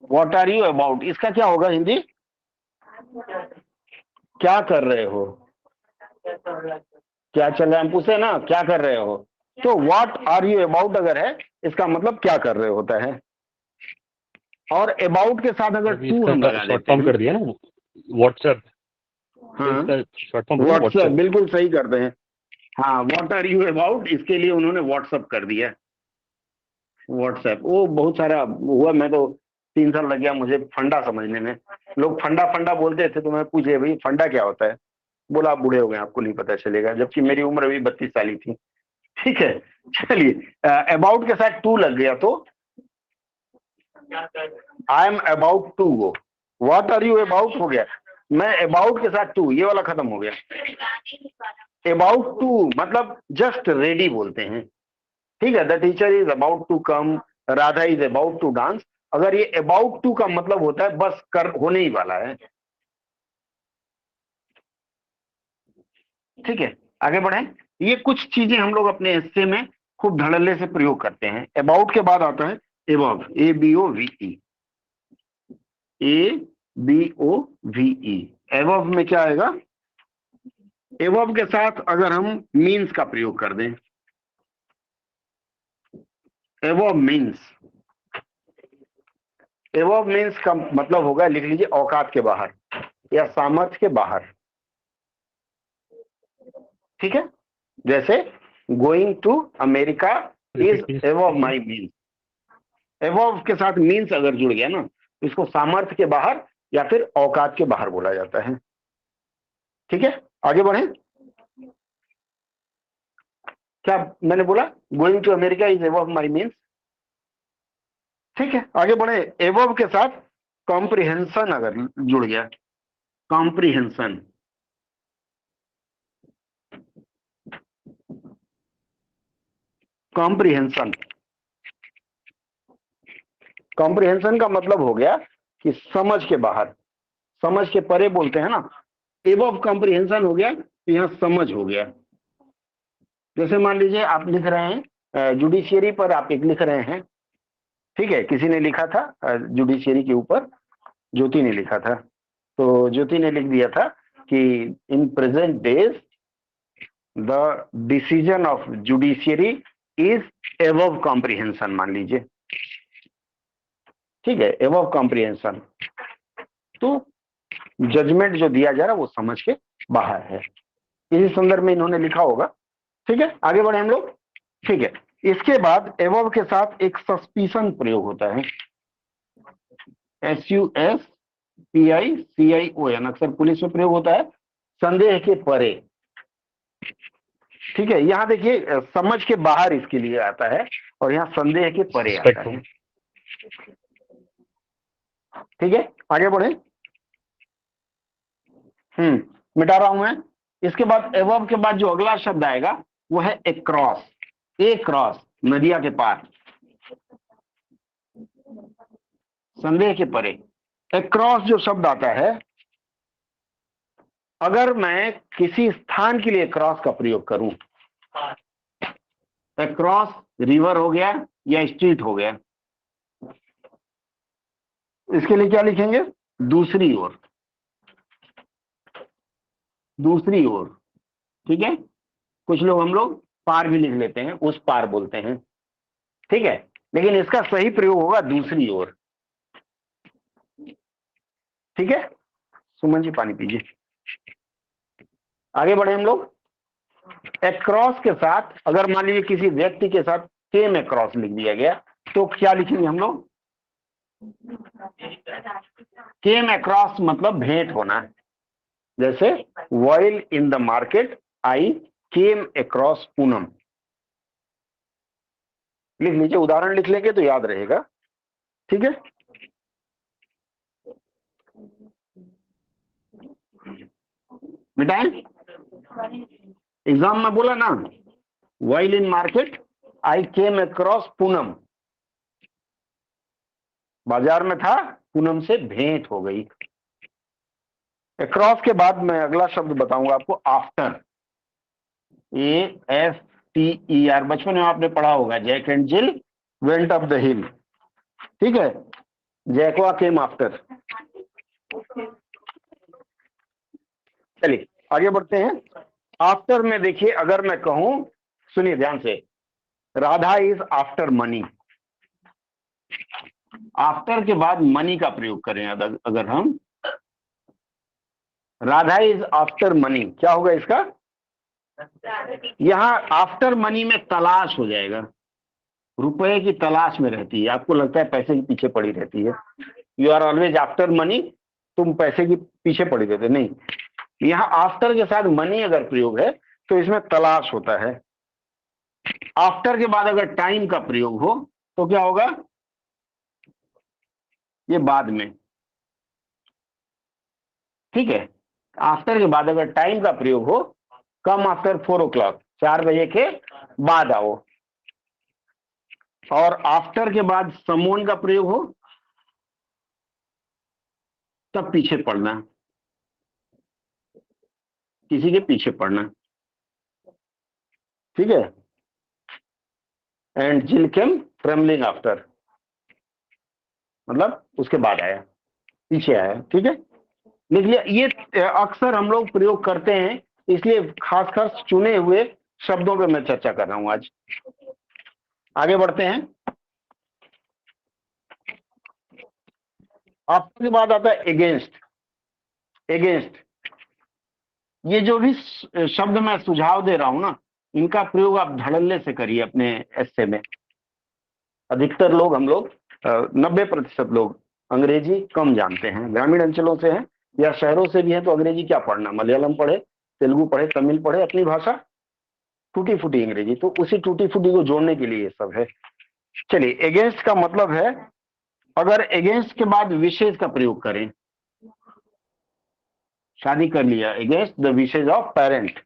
Speaker 1: व्हाट आर यू अबाउट, इसका क्या होगा हिंदी? क्या कर रहे हो, क्या चल रहा है, हम पूछे ना क्या कर रहे हो, तो व्हाट आर यू अबाउट अगर है, इसका मतलब क्या कर रहे होता है। और अबाउट के साथ अगर टू हम लगा
Speaker 4: शॉर्ट
Speaker 1: लेते
Speaker 4: फॉर्म
Speaker 1: हैं,
Speaker 4: कर दिया ना व्हाट्सएप,
Speaker 1: हाँ
Speaker 4: शॉर्ट फॉर्म
Speaker 1: व्हाट्सएप, बिल्कुल सही करते हैं। हाँ व्हाट आर यू अबाउट, इसके लिए उन्होंने व्हाट्सएप कर दिया, व्हाट्सएप। वो बहुत सारा हुआ, मैं तो 3 साल लग गया मुझे फंडा समझने में। लोग फंडा फंडा बोलते थे तो मैं पूछे भाई फंडा क्या होता है, बोला आप बूढ़े हो गए आपको नहीं पता चलेगा, जबकि मेरी उम्र अभी 32 साल ही थी। ठीक है, चलिए अबाउट के साथ टू लग गया तो I am about to go, what are you about हो गया, मैं अबाउट के साथ टू, ये वाला खत्म हो गया। अबाउट टू मतलब जस्ट रेडी बोलते हैं, ठीक है, the teacher is about to come, Radha is about to dance. अगर ये अबाउट टू का मतलब होता है बस कर होने ही वाला है। ठीक है, आगे बढ़े। ये कुछ चीजें हम लोग अपने हिस्से में खूब धड़ल्ले से प्रयोग करते हैं। अबाउट के बाद आता है एबव, ABOVE, ABOVE। एबव में क्या आएगा? एबव के साथ अगर हम मीन्स का प्रयोग कर दें, एबव मीन्स, एबव मीन्स का मतलब होगा, लिख लीजिए, औकात के बाहर या सामर्थ्य के बाहर। ठीक है, जैसे going to America is above my means. Above के साथ मीन्स अगर जुड़ गया ना तो इसको सामर्थ्य के बाहर या फिर औकात के बाहर बोला जाता है। ठीक है, आगे बढ़े। क्या मैंने बोला? Going to America is above my means. ठीक है, आगे बढ़े। एबव के साथ कॉम्प्रिहेंशन अगर जुड़ गया, कॉम्प्रिहेंशन, कॉम्प्रिहेंशन, कॉम्प्रिहेंशन का मतलब हो गया कि समझ के बाहर, समझ के परे बोलते हैं ना। एबव कॉम्प्रिहेंशन हो गया तो यहां समझ हो गया। जैसे मान लीजिए आप लिख रहे हैं जुडिशियरी पर, आप एक लिख रहे हैं, ठीक है, किसी ने लिखा था जुडिशियरी के ऊपर, ज्योति ने लिखा था, तो ज्योति ने लिख दिया था कि in present days the decision of judiciary is above comprehension, मान लीजिए, ठीक है, एबव कॉम्प्रिहेंशन। तो जजमेंट जो दिया जा रहा है वो समझ के बाहर है, इसी संदर्भ में इन्होंने लिखा होगा। ठीक है, आगे बढ़े हम लोग। ठीक है, इसके बाद एबव के साथ एक सस्पिशन प्रयोग होता है, SUSPICION, अक्सर पुलिस में प्रयोग होता है, संदेह के परे। ठीक है, यहां देखिए समझ के बाहर इसके लिए आता है और यहां संदेह के परे आता है। ठीक है, आगे बढ़े। मिटा रहा हूं मैं। इसके बाद एबव के बाद जो अगला शब्द आएगा वो है एक्रॉस, ए क्रॉस, नदिया के पार, संदेह के परे। एक्रॉस जो शब्द आता है, अगर मैं किसी स्थान के लिए क्रॉस का प्रयोग करूं, एक्रॉस रिवर हो गया या स्ट्रीट हो गया, इसके लिए क्या लिखेंगे? दूसरी ओर, दूसरी ओर। ठीक है, कुछ लोग हम लोग पार भी लिख लेते हैं, उस पार बोलते हैं। ठीक है, लेकिन इसका सही प्रयोग होगा दूसरी ओर। ठीक है, सुमन जी पानी पीजिए। आगे बढ़े हम लोग। एक्रॉस के साथ अगर मान लीजिए किसी व्यक्ति के साथ सेम एक्रॉस लिख दिया गया तो क्या लिखेंगे हम लोग? केम अक्रॉस मतलब भेंट होना। जैसे while in the market I came across Poonam, लिख लीजिए, उदाहरण लिख लेंगे तो याद रहेगा। ठीक है, मिटाएं। एग्जाम में बोला ना, while in market I came across Poonam, बाजार में था, पूनम से भेंट हो गई। अक्रॉस के बाद मैं अगला शब्द बताऊंगा आपको, आफ्टर, AFTER। बचपन में आपने पढ़ा होगा, Jack and Jill went up the hill, ठीक है, जैकवा केम आफ्टर। चलिए आगे बढ़ते हैं। आफ्टर में देखिए, अगर मैं कहूं, सुनिए ध्यान से, Radha is after money. After के बाद मनी का प्रयोग करें अगर हम, राधा इज आफ्टर मनी, क्या होगा इसका? यहां आफ्टर मनी में तलाश हो जाएगा, रुपए की तलाश में रहती है, आपको लगता है पैसे के पीछे पड़ी रहती है, you are always after money, तुम पैसे के पीछे पड़ी रहते, नहीं, यहां आफ्टर के साथ मनी अगर प्रयोग है तो इसमें तलाश होता है। आफ्टर के बाद अगर टाइम का प्रयोग हो तो क्या होगा? ये बाद में, ठीक है। आफ्टर के बाद अगर टाइम का प्रयोग हो, कम आफ्टर 4 o'clock, 4 बजे के बाद आओ। और आफ्टर के बाद समवन का प्रयोग हो तब पीछे पड़ना, किसी के पीछे पड़ना, ठीक है। एंड जिल केम ट्रेमलिंग आफ्टर, मतलब उसके बाद आया, पीछे आया, ठीक है। लिख लिया। ये अक्सर हम लोग प्रयोग करते हैं, इसलिए खासकर चुने हुए शब्दों पे मैं चर्चा कर रहा हूं आज। आगे बढ़ते हैं। आफ्टर के बाद आता है एगेंस्ट। एगेंस्ट, ये जो भी शब्द मैं सुझाव दे रहा हूं ना, इनका प्रयोग आप धड़ल्ले से करिए अपने एस्से में। अधिकतर लोग, हम लोग 90% लोग अंग्रेजी कम जानते हैं, ग्रामीण अंचलों से हैं या शहरों से भी हैं, तो अंग्रेजी क्या पढ़ना, मलयालम पढ़े, तेलुगु पढ़े, तमिल पढ़े, अपनी भाषा टूटी फूटी अंग्रेजी, तो उसी टूटी फूटी को जोड़ने के लिए ये सब है। चलिए, एगेंस्ट का मतलब है, अगर एगेंस्ट के बाद विशेष का प्रयोग करें, शादी कर लिया, against the wishes of parent,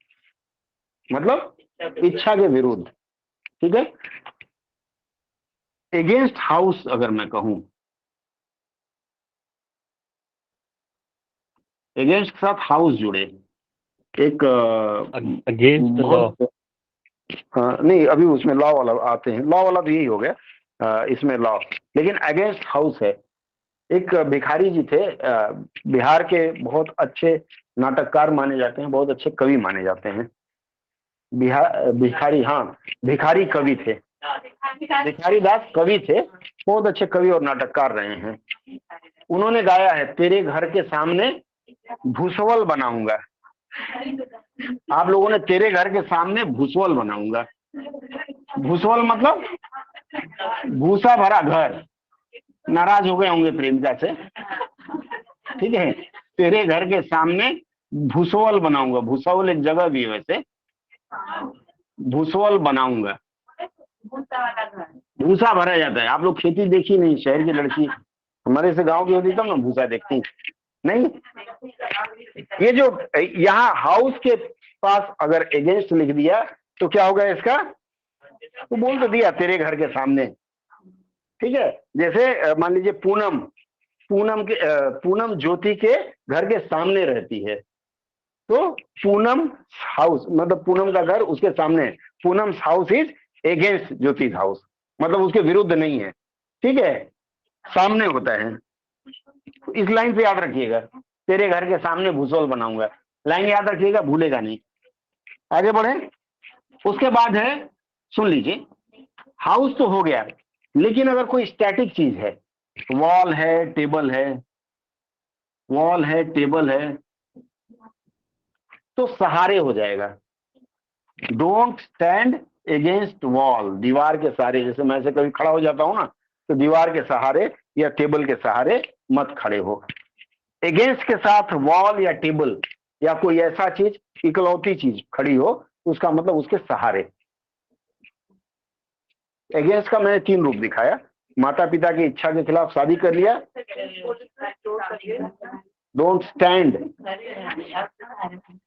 Speaker 1: मतलब इच्छा के विरुद्ध, ठीक है। अगेंस्ट हाउस अगर मैं कहूं, अगेंस्ट के साथ हाउस जुड़े, एक
Speaker 4: अगेंस्ट लॉ,
Speaker 1: हाँ नहीं, अभी उसमें लॉ वाला आते हैं, लॉ वाला तो यही हो गया, इसमें लॉ, लेकिन अगेंस्ट हाउस है। एक भिखारी जी थे, बिहार के बहुत अच्छे नाटककार माने जाते हैं, बहुत अच्छे कवि माने जाते हैं। भिखारी, हाँ, भिखारी कवि थे, भिखारी दास कवि थे, बहुत अच्छे कवि और नाटककार रहे हैं। उन्होंने गाया है, तेरे घर के सामने भूसवल बनाऊंगा। आप लोगों ने तेरे घर के सामने भूसवल बनाऊंगा, भूसवल मतलब भूसा भरा घर, नाराज हो गए होंगे प्रेमिका से, ठीक है। तेरे घर के सामने भूसवल बनाऊंगा, भूसवल एक जगह भी है वैसे, भूसवल बनाऊंगा, भूसा भरा जाता है। आप लोग खेती देखी नहीं, शहर की लड़की, हमारे से गांव की होती तब ना भूसा देखती नहीं। ये जो यहाँ हाउस के पास अगर अगेंस्ट लिख दिया तो क्या होगा इसका? तो बोल तो दिया तेरे घर के सामने, ठीक है। जैसे मान लीजिए पूनम ज्योति के घर के सामने रहती है, तो पूनम हाउस मतलब पूनम का घर उसके सामने, पूनम हाउस इज अगेंस्ट ज्योतिष हाउस, मतलब उसके विरुद्ध नहीं है, ठीक है, सामने होता है। इस लाइन पे याद रखिएगा, तेरे घर के सामने भूसवल बनाऊंगा, लाइन याद रखिएगा, भूलेगा नहीं। आगे बढ़े। उसके बाद है, सुन लीजिए, हाउस तो हो गया, लेकिन अगर कोई स्टैटिक चीज है, वॉल है, टेबल है, वॉल है, टेबल है, तो सहारे हो जाएगा। डोंट स्टैंड अगेंस्ट वॉल, दीवार के सहारे। जैसे मैं ऐसे कभी खड़ा हो जाता हूं ना, तो दीवार के सहारे या टेबल के सहारे मत खड़े हो। अगेंस्ट के साथ वॉल या टेबल या कोई ऐसा चीज, इकलौती चीज खड़ी हो, उसका मतलब उसके सहारे। अगेंस्ट का मैंने 3 रूप दिखाया। माता पिता की इच्छा के खिलाफ शादी कर लिया, डोंट स्टैंड।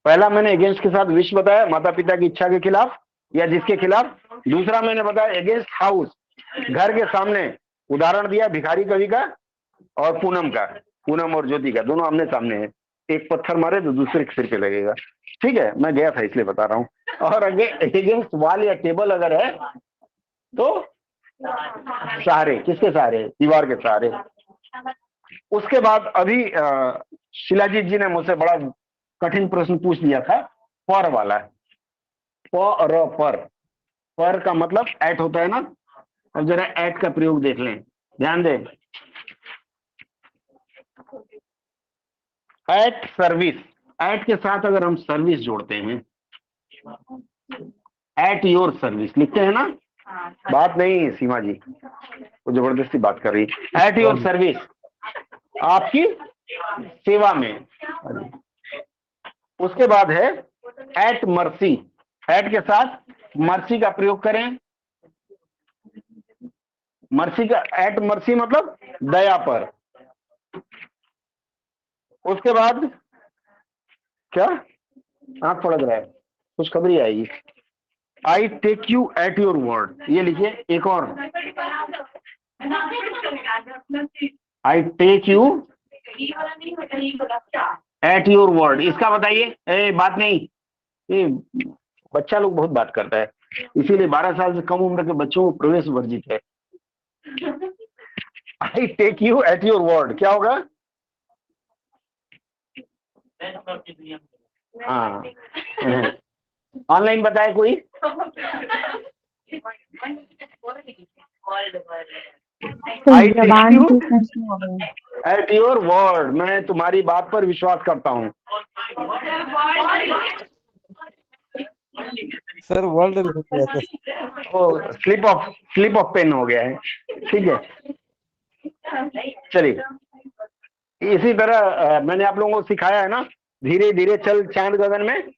Speaker 1: पहला मैंने अगेंस्ट के साथ विश बताया, माता पिता की इच्छा के खिलाफ, या जिसके खिलाफ। दूसरा मैंने बताया अगेंस्ट हाउस, घर के सामने। उदाहरण दिया भिखारी कवि का और पूनम का, पूनम और ज्योति का, दोनों आमने सामने है। एक पत्थर मारे तो दूसरे के सिर पे लगेगा। ठीक है, मैं गया था इसलिए बता रहा हूँ। और अगेंस्ट वॉल या टेबल अगर है तो सहारे, किसके सहारे? दीवार के सहारे। उसके बाद अभी शिलाजीत जी ने मुझसे बड़ा कठिन प्रश्न पूछ लिया था, पर वाला। पर का मतलब एट होता है ना। अब जरा एट का प्रयोग देख लें, ध्यान दें। एट सर्विस, एट के साथ अगर हम सर्विस जोड़ते हैं, एट योर सर्विस लिखते हैं ना। बात नहीं सीमा जी, वो जबरदस्ती बात कर रही है। एट योर सर्विस, आपकी सेवा में। उसके बाद है एट मर्सी, एट के साथ मर्सी का प्रयोग करें। मर्सी का, एट मर्सी मतलब दया पर। उसके बाद क्या, आंख फड़क रहा है, कुछ खबर ही आएगी। I take you at your word, ये लिखिए। एक और, I take you at your word, इसका बताइए। बात नहीं, ये बच्चा लोग बहुत बात करता है, इसीलिए 12 साल से कम उम्र के बच्चों को प्रवेश वर्जित है। I take you at your word क्या होगा? हाँ, ऑनलाइन बताए कोई? I take you at your word, मैं तुम्हारी बात पर विश्वास करता हूँ।
Speaker 9: Sir world
Speaker 1: slip of pen हो गया है। ठीक है, चलिए। इसी तरह मैंने आप लोगों को सिखाया है ना, धीरे धीरे चल चांद गगन में,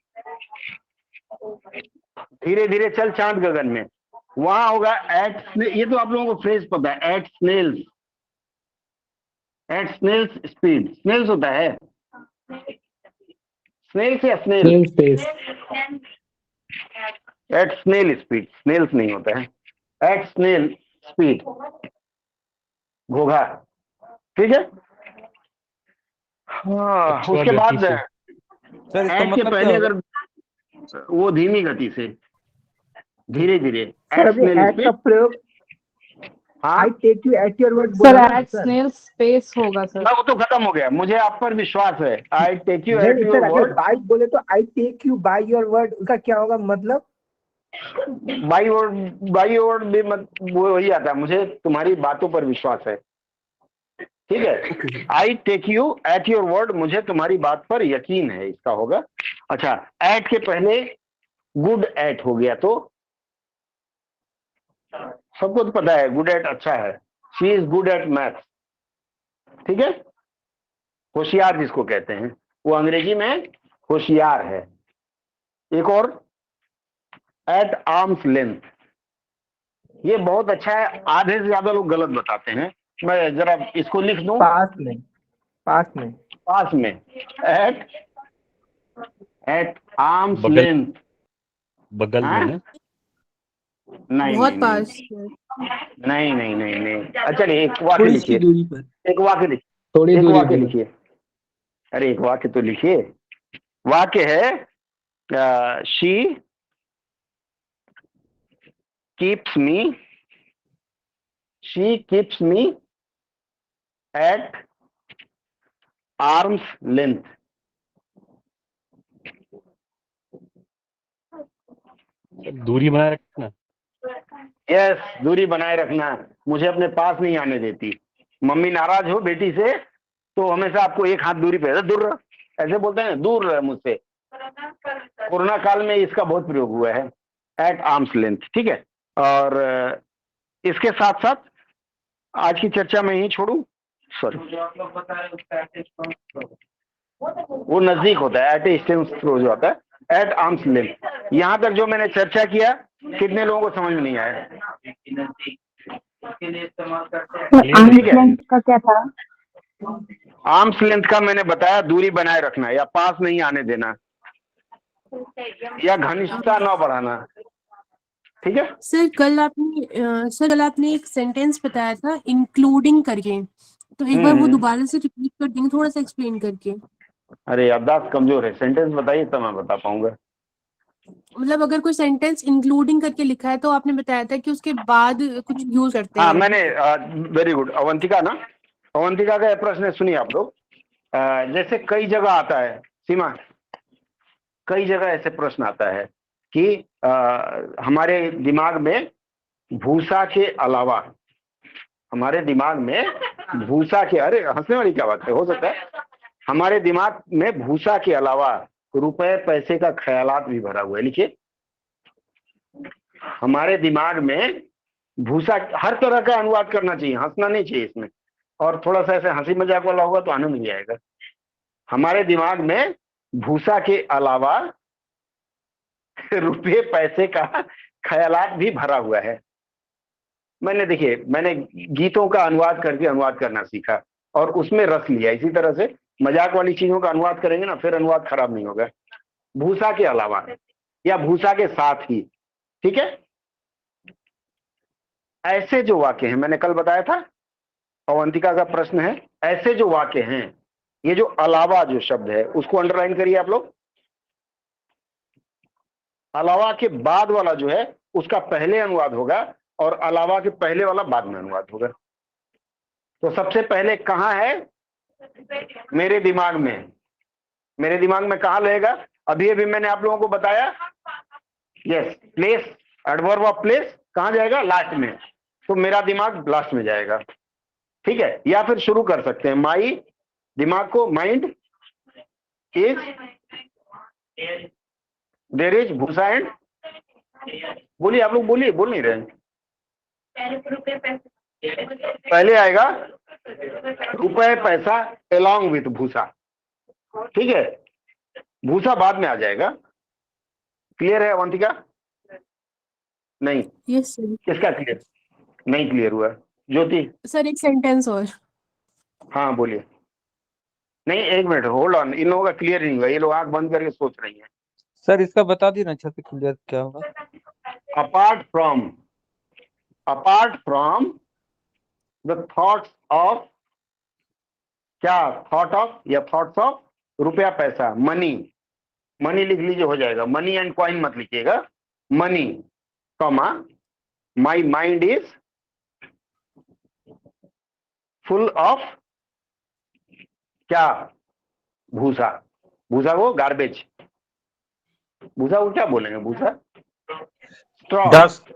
Speaker 1: धीरे धीरे चल चांद गगन में। वहां होगा एट, ये तो आप लोगों को फ्रेज पता है, at snails, at snails speed. Snails होता है स्नेल्स या snail? At snail speed, snails नहीं होता है, एट स्नेल स्पीड, घोघा। ठीक है। हाँ, उसके बाद
Speaker 9: सर इसका
Speaker 1: एट के
Speaker 9: मतलब
Speaker 1: पहले अगर वो धीमी गति से, धीरे धीरे
Speaker 7: सर अभी एट का प्रयोग I take you at your word
Speaker 8: sir at snail space होगा सर।
Speaker 1: वो तो खत्म हो गया, मुझे आप पर विश्वास है। आई टेक यू एट
Speaker 7: नहीं
Speaker 1: योर
Speaker 7: सर, अगर
Speaker 1: वर्ड,
Speaker 7: बाई बोले तो I take you by your word, उसका क्या होगा मतलब?
Speaker 1: बाई वर्ड भी वो वही आता है, मुझे तुम्हारी बातों पर विश्वास है। ठीक है, I take you at your word, मुझे तुम्हारी बात पर यकीन है, इसका होगा। अच्छा, एट के पहले गुड एट हो गया तो सबको तो पता है गुड एट अच्छा है, she is good at math. ठीक है, होशियार जिसको कहते हैं, वो अंग्रेजी में होशियार है। एक और, एट आर्म्स लेंथ, ये बहुत अच्छा है, आधे से ज्यादा लोग गलत बताते हैं। मैं जरा इसको लिख दूं,
Speaker 7: पास में, पास में,
Speaker 1: पास में। एट आर्म्स लेंथ,
Speaker 4: बगल में है।
Speaker 1: नहीं
Speaker 8: बहुत
Speaker 1: नहीं
Speaker 8: पास।
Speaker 1: नहीं नहीं नहीं नहीं। अच्छा, एक वाक्य लिखिए, एक वाक्य लिखिए,
Speaker 5: थोड़ी
Speaker 1: एक
Speaker 5: दूरी
Speaker 1: वाक्य
Speaker 5: पे।
Speaker 1: लिखिए। अरे एक वाक्य तो लिखिए। वाक्य है, she keeps me, she keeps me at arms length.
Speaker 4: दूरी बनाए रखना।
Speaker 1: यस, दूरी बनाए रखना, मुझे अपने पास नहीं आने देती। मम्मी नाराज हो बेटी से तो हमेशा आपको एक हाथ दूरी पे, दूर रह, ऐसे बोलते हैं, दूर रह मुझसे। कोरोना काल में इसका बहुत प्रयोग हुआ है, एट आर्म्स लेंथ। ठीक है, और इसके साथ साथ आज की चर्चा में ही छोड़ू, सॉरी, वो नजदीक होता है, एट ए स्टोन्स थ्रो जो आता है, एट आर्म्स लेंथ। यहां तक जो मैंने चर्चा किया, कितने लोगों को समझ में नहीं आया? ठीक है,
Speaker 3: का क्या था?
Speaker 1: आर्म्स लेंथ का मैंने बताया, दूरी बनाए रखना या पास नहीं आने देना या घनिष्ठता न बढ़ाना। ठीक है।
Speaker 8: सर कल आपने एक सेंटेंस बताया था इंक्लूडिंग करके, तो एक बार वो दोबारा से रिपीट कर देंगे, थोड़ा सा एक्सप्लेन करके।
Speaker 1: अरे याददाश्त कमजोर है, सेंटेंस बताइए तब मैं बता पाऊंगा।
Speaker 8: मतलब अगर कोई सेंटेंस इंक्लूडिंग करके लिखा है तो आपने बताया था कि उसके बाद कुछ यूज करते
Speaker 1: हाँ
Speaker 8: हैं।
Speaker 1: मैंने, वेरी गुड अवंतिका ना, अवंतिका का यह प्रश्न है, सुनिए आप लोग। जैसे कई जगह आता है, सीमा, कई जगह ऐसे प्रश्न आता है कि हमारे दिमाग में भूसा के अलावा, हमारे दिमाग में भूसा के, अरे हंसने वाली क्या बात है, हो सकता है हमारे दिमाग में भूसा के अलावा रुपए पैसे का ख्यालात भी भरा हुआ है। लिखिए, हमारे दिमाग में भूसा, हर तरह का अनुवाद करना चाहिए, हंसना नहीं चाहिए इसमें, और थोड़ा सा ऐसे हंसी मजाक वाला होगा तो आनंद भी आएगा। हमारे दिमाग में भूसा के अलावा रुपये पैसे का ख्यालात भी भरा हुआ है। मैंने, देखिए, मैंने गीतों का अनुवाद करके अनुवाद करना सीखा और उसमें रस लिया। इसी तरह से मजाक वाली चीजों का अनुवाद करेंगे ना, फिर अनुवाद खराब नहीं होगा। भूसा के अलावा या भूसा के साथ ही, ठीक है। ऐसे जो वाक्य हैं, मैंने कल बताया था, अवंतिका का प्रश्न है, ऐसे जो वाक्य हैं, ये जो अलावा जो शब्द है उसको अंडरलाइन करिए आप लोग। अलावा के बाद वाला जो है उसका पहले अनुवाद होगा और अलावा के पहले वाला बाद में अनुवाद होगा। तो सबसे पहले कहां है? मेरे दिमाग में। मेरे दिमाग में कहां रहेगा? अभी अभी मैंने आप लोगों को बताया, yes, place, adverb of place कहां जाएगा? लास्ट में। तो मेरा दिमाग लास्ट में जाएगा, ठीक है। या फिर शुरू कर सकते हैं, माई, दिमाग को, माइंड इज, देयर इज भूसा एंड, बोलिए आप लोग, बोलिए, बोल नहीं रहे। पहले आएगा रुपए पैसा एलॉन्ग विथ भूसा, ठीक है। भूसा बाद में आ जाएगा। क्लियर है अवंतिका? नहीं?
Speaker 8: Yes sir.
Speaker 1: किसका क्लियर? नहीं क्लियर हुआ? ज्योति?
Speaker 8: सर एक सेंटेंस और।
Speaker 1: हाँ बोलिए। नहीं, एक मिनट होल्ड ऑन, इन लोगों का क्लियर नहीं हुआ, ये लोग आंख बंद करके सोच रही हैं।
Speaker 9: सर इसका बता दी ना अच्छे से क्लियर क्या होगा।
Speaker 1: Apart from the thoughts of, क्या थॉट ऑफ या थॉट्स ऑफ रुपया पैसा, मनी, मनी लिख लीजिए, हो जाएगा। मनी एंड कॉइन मत लिखिएगा, money comma, my mind is full of, क्या? भूसा। भूसा को गार्बेज, भूसा को क्या बोलेंगे? भूसा, स्ट्रॉ,
Speaker 4: डस्ट,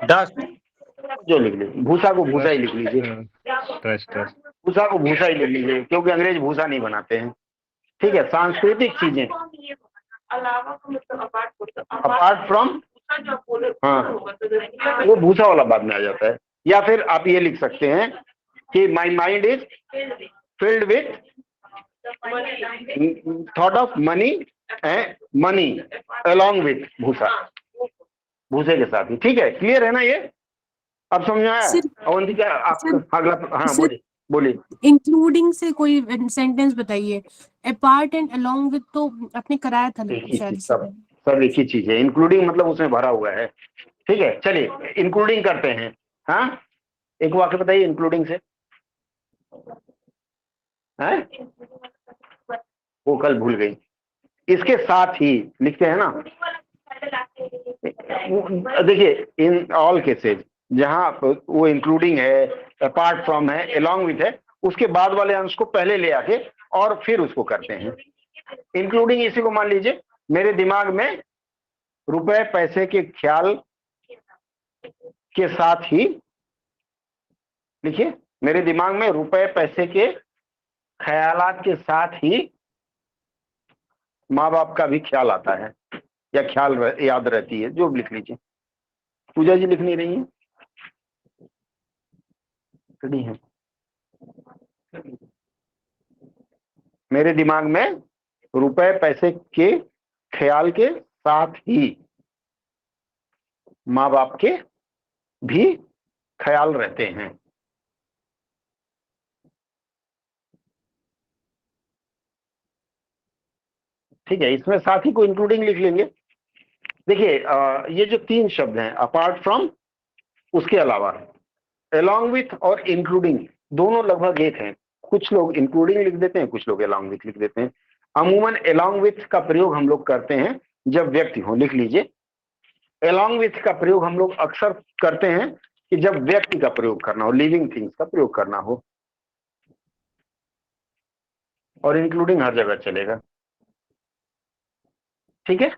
Speaker 4: डस्ट,
Speaker 1: जो लिख लीजिए, भूसा को भूसा ही लिख लीजिए, भूसा को भूसा ही लिख लीजिए, क्योंकि अंग्रेज भूसा नहीं बनाते हैं, ठीक है। सांस्कृतिक चीजें, अपार्ट फ्रॉम, हाँ, वो भूसा वाला बाद में आ जाता है। या फिर आप ये लिख सकते हैं कि my mind is filled with thought of money and money along with भूसा, भूसे के साथ ही, ठीक है। क्लियर है ना ये? अब समझ में आया? अवंतिका आप अगला, हाँ बोलिए, बोलिए।
Speaker 8: इंक्लूडिंग से कोई सेंटेंस बताइए। अपार्ट एंड अलोंग विद तो आपने कराया था शायद।
Speaker 1: सब एक ही चीज है, इंक्लूडिंग मतलब उसमें भरा हुआ है, ठीक है। चलिए इंक्लूडिंग करते हैं। हाँ, एक वाक्य बताइए इंक्लूडिंग से, हैं? वो कल भूल गई। इसके साथ ही लिखते हैं ना, देखिए, इन ऑल केसेज जहां वो इंक्लूडिंग है, अपार्ट फ्रॉम है, अलोंग विथ है, उसके बाद वाले अंश को पहले ले आके और फिर उसको करते हैं इंक्लूडिंग। इसी को मान लीजिए, मेरे दिमाग में रुपए पैसे के ख्याल के साथ ही, लिखिए, मेरे दिमाग में रुपए पैसे के ख्यालात के साथ ही माँ बाप का भी ख्याल आता है, या ख्याल याद रहती है, जो लिख लीजिए। पूजा जी लिख नहीं रही है, खड़ी है। मेरे दिमाग में रुपए पैसे के ख्याल के साथ ही माँ बाप के भी ख्याल रहते हैं। ठीक है, इसमें साथ ही को इंक्लूडिंग लिख लेंगे। देखिए ये जो 3 शब्द हैं, अपार्ट फ्रॉम, उसके अलावा, along with और इंक्लूडिंग, दोनों लगभग एक हैं। कुछ लोग इंक्लूडिंग लिख देते हैं, कुछ लोग along with लिख देते हैं। अमूमन along with का प्रयोग हम लोग करते हैं जब व्यक्ति हो, लिख लीजिए। along with का प्रयोग हम लोग अक्सर करते हैं कि जब व्यक्ति का प्रयोग करना हो, लिविंग थिंग्स का प्रयोग करना हो, और इंक्लूडिंग हर जगह चलेगा। ठीक है,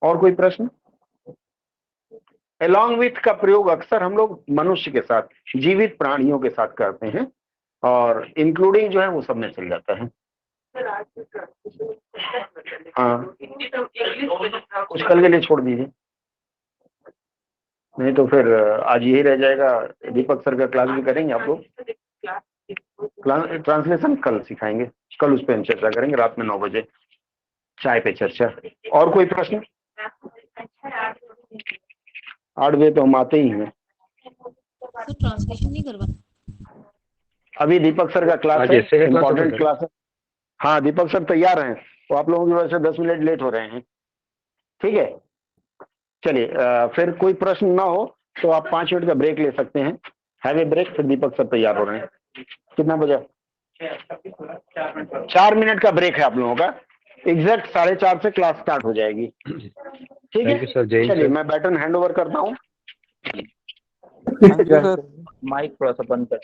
Speaker 1: और कोई प्रश्न? along with का प्रयोग अक्सर हम लोग मनुष्य के साथ, जीवित प्राणियों के साथ करते हैं, और इंक्लूडिंग जो है वो सब में चल जाता है। हाँ, कुछ कल के लिए छोड़ दीजिए, नहीं तो फिर आज यही रह जाएगा। दीपक सर का क्लास भी करेंगे आप लोग, ट्रांसलेशन कल सिखाएंगे, कल उस पर हम चर्चा करेंगे रात में 9 बजे, चाय पे चर्चा। और कोई प्रश्न? 8 बजे तो हम आते ही हैं।
Speaker 6: तो ट्रांसलेशन नहीं करवा?
Speaker 1: अभी दीपक सर का क्लास है, इम्पोर्टेंट क्लास है। हाँ, दीपक सर तैयार हैं, तो आप लोगों की वजह से 10 मिनट लेट हो रहे हैं। ठीक है, चलिए फिर कोई प्रश्न ना हो तो आप 5 मिनट का ब्रेक ले सकते हैं। हैव ए ब्रेक, फिर दीपक सर तैयार हो रहे हैं। कितना बजा? 4 मिनट का ब्रेक है आप लोगों का। एग्जैक्ट 4:30 से क्लास स्टार्ट हो जाएगी। ठीक है, चलिए मैं बैटन हैंड ओवर करता हूँ।
Speaker 9: माइक थोड़ा सा बंद कर।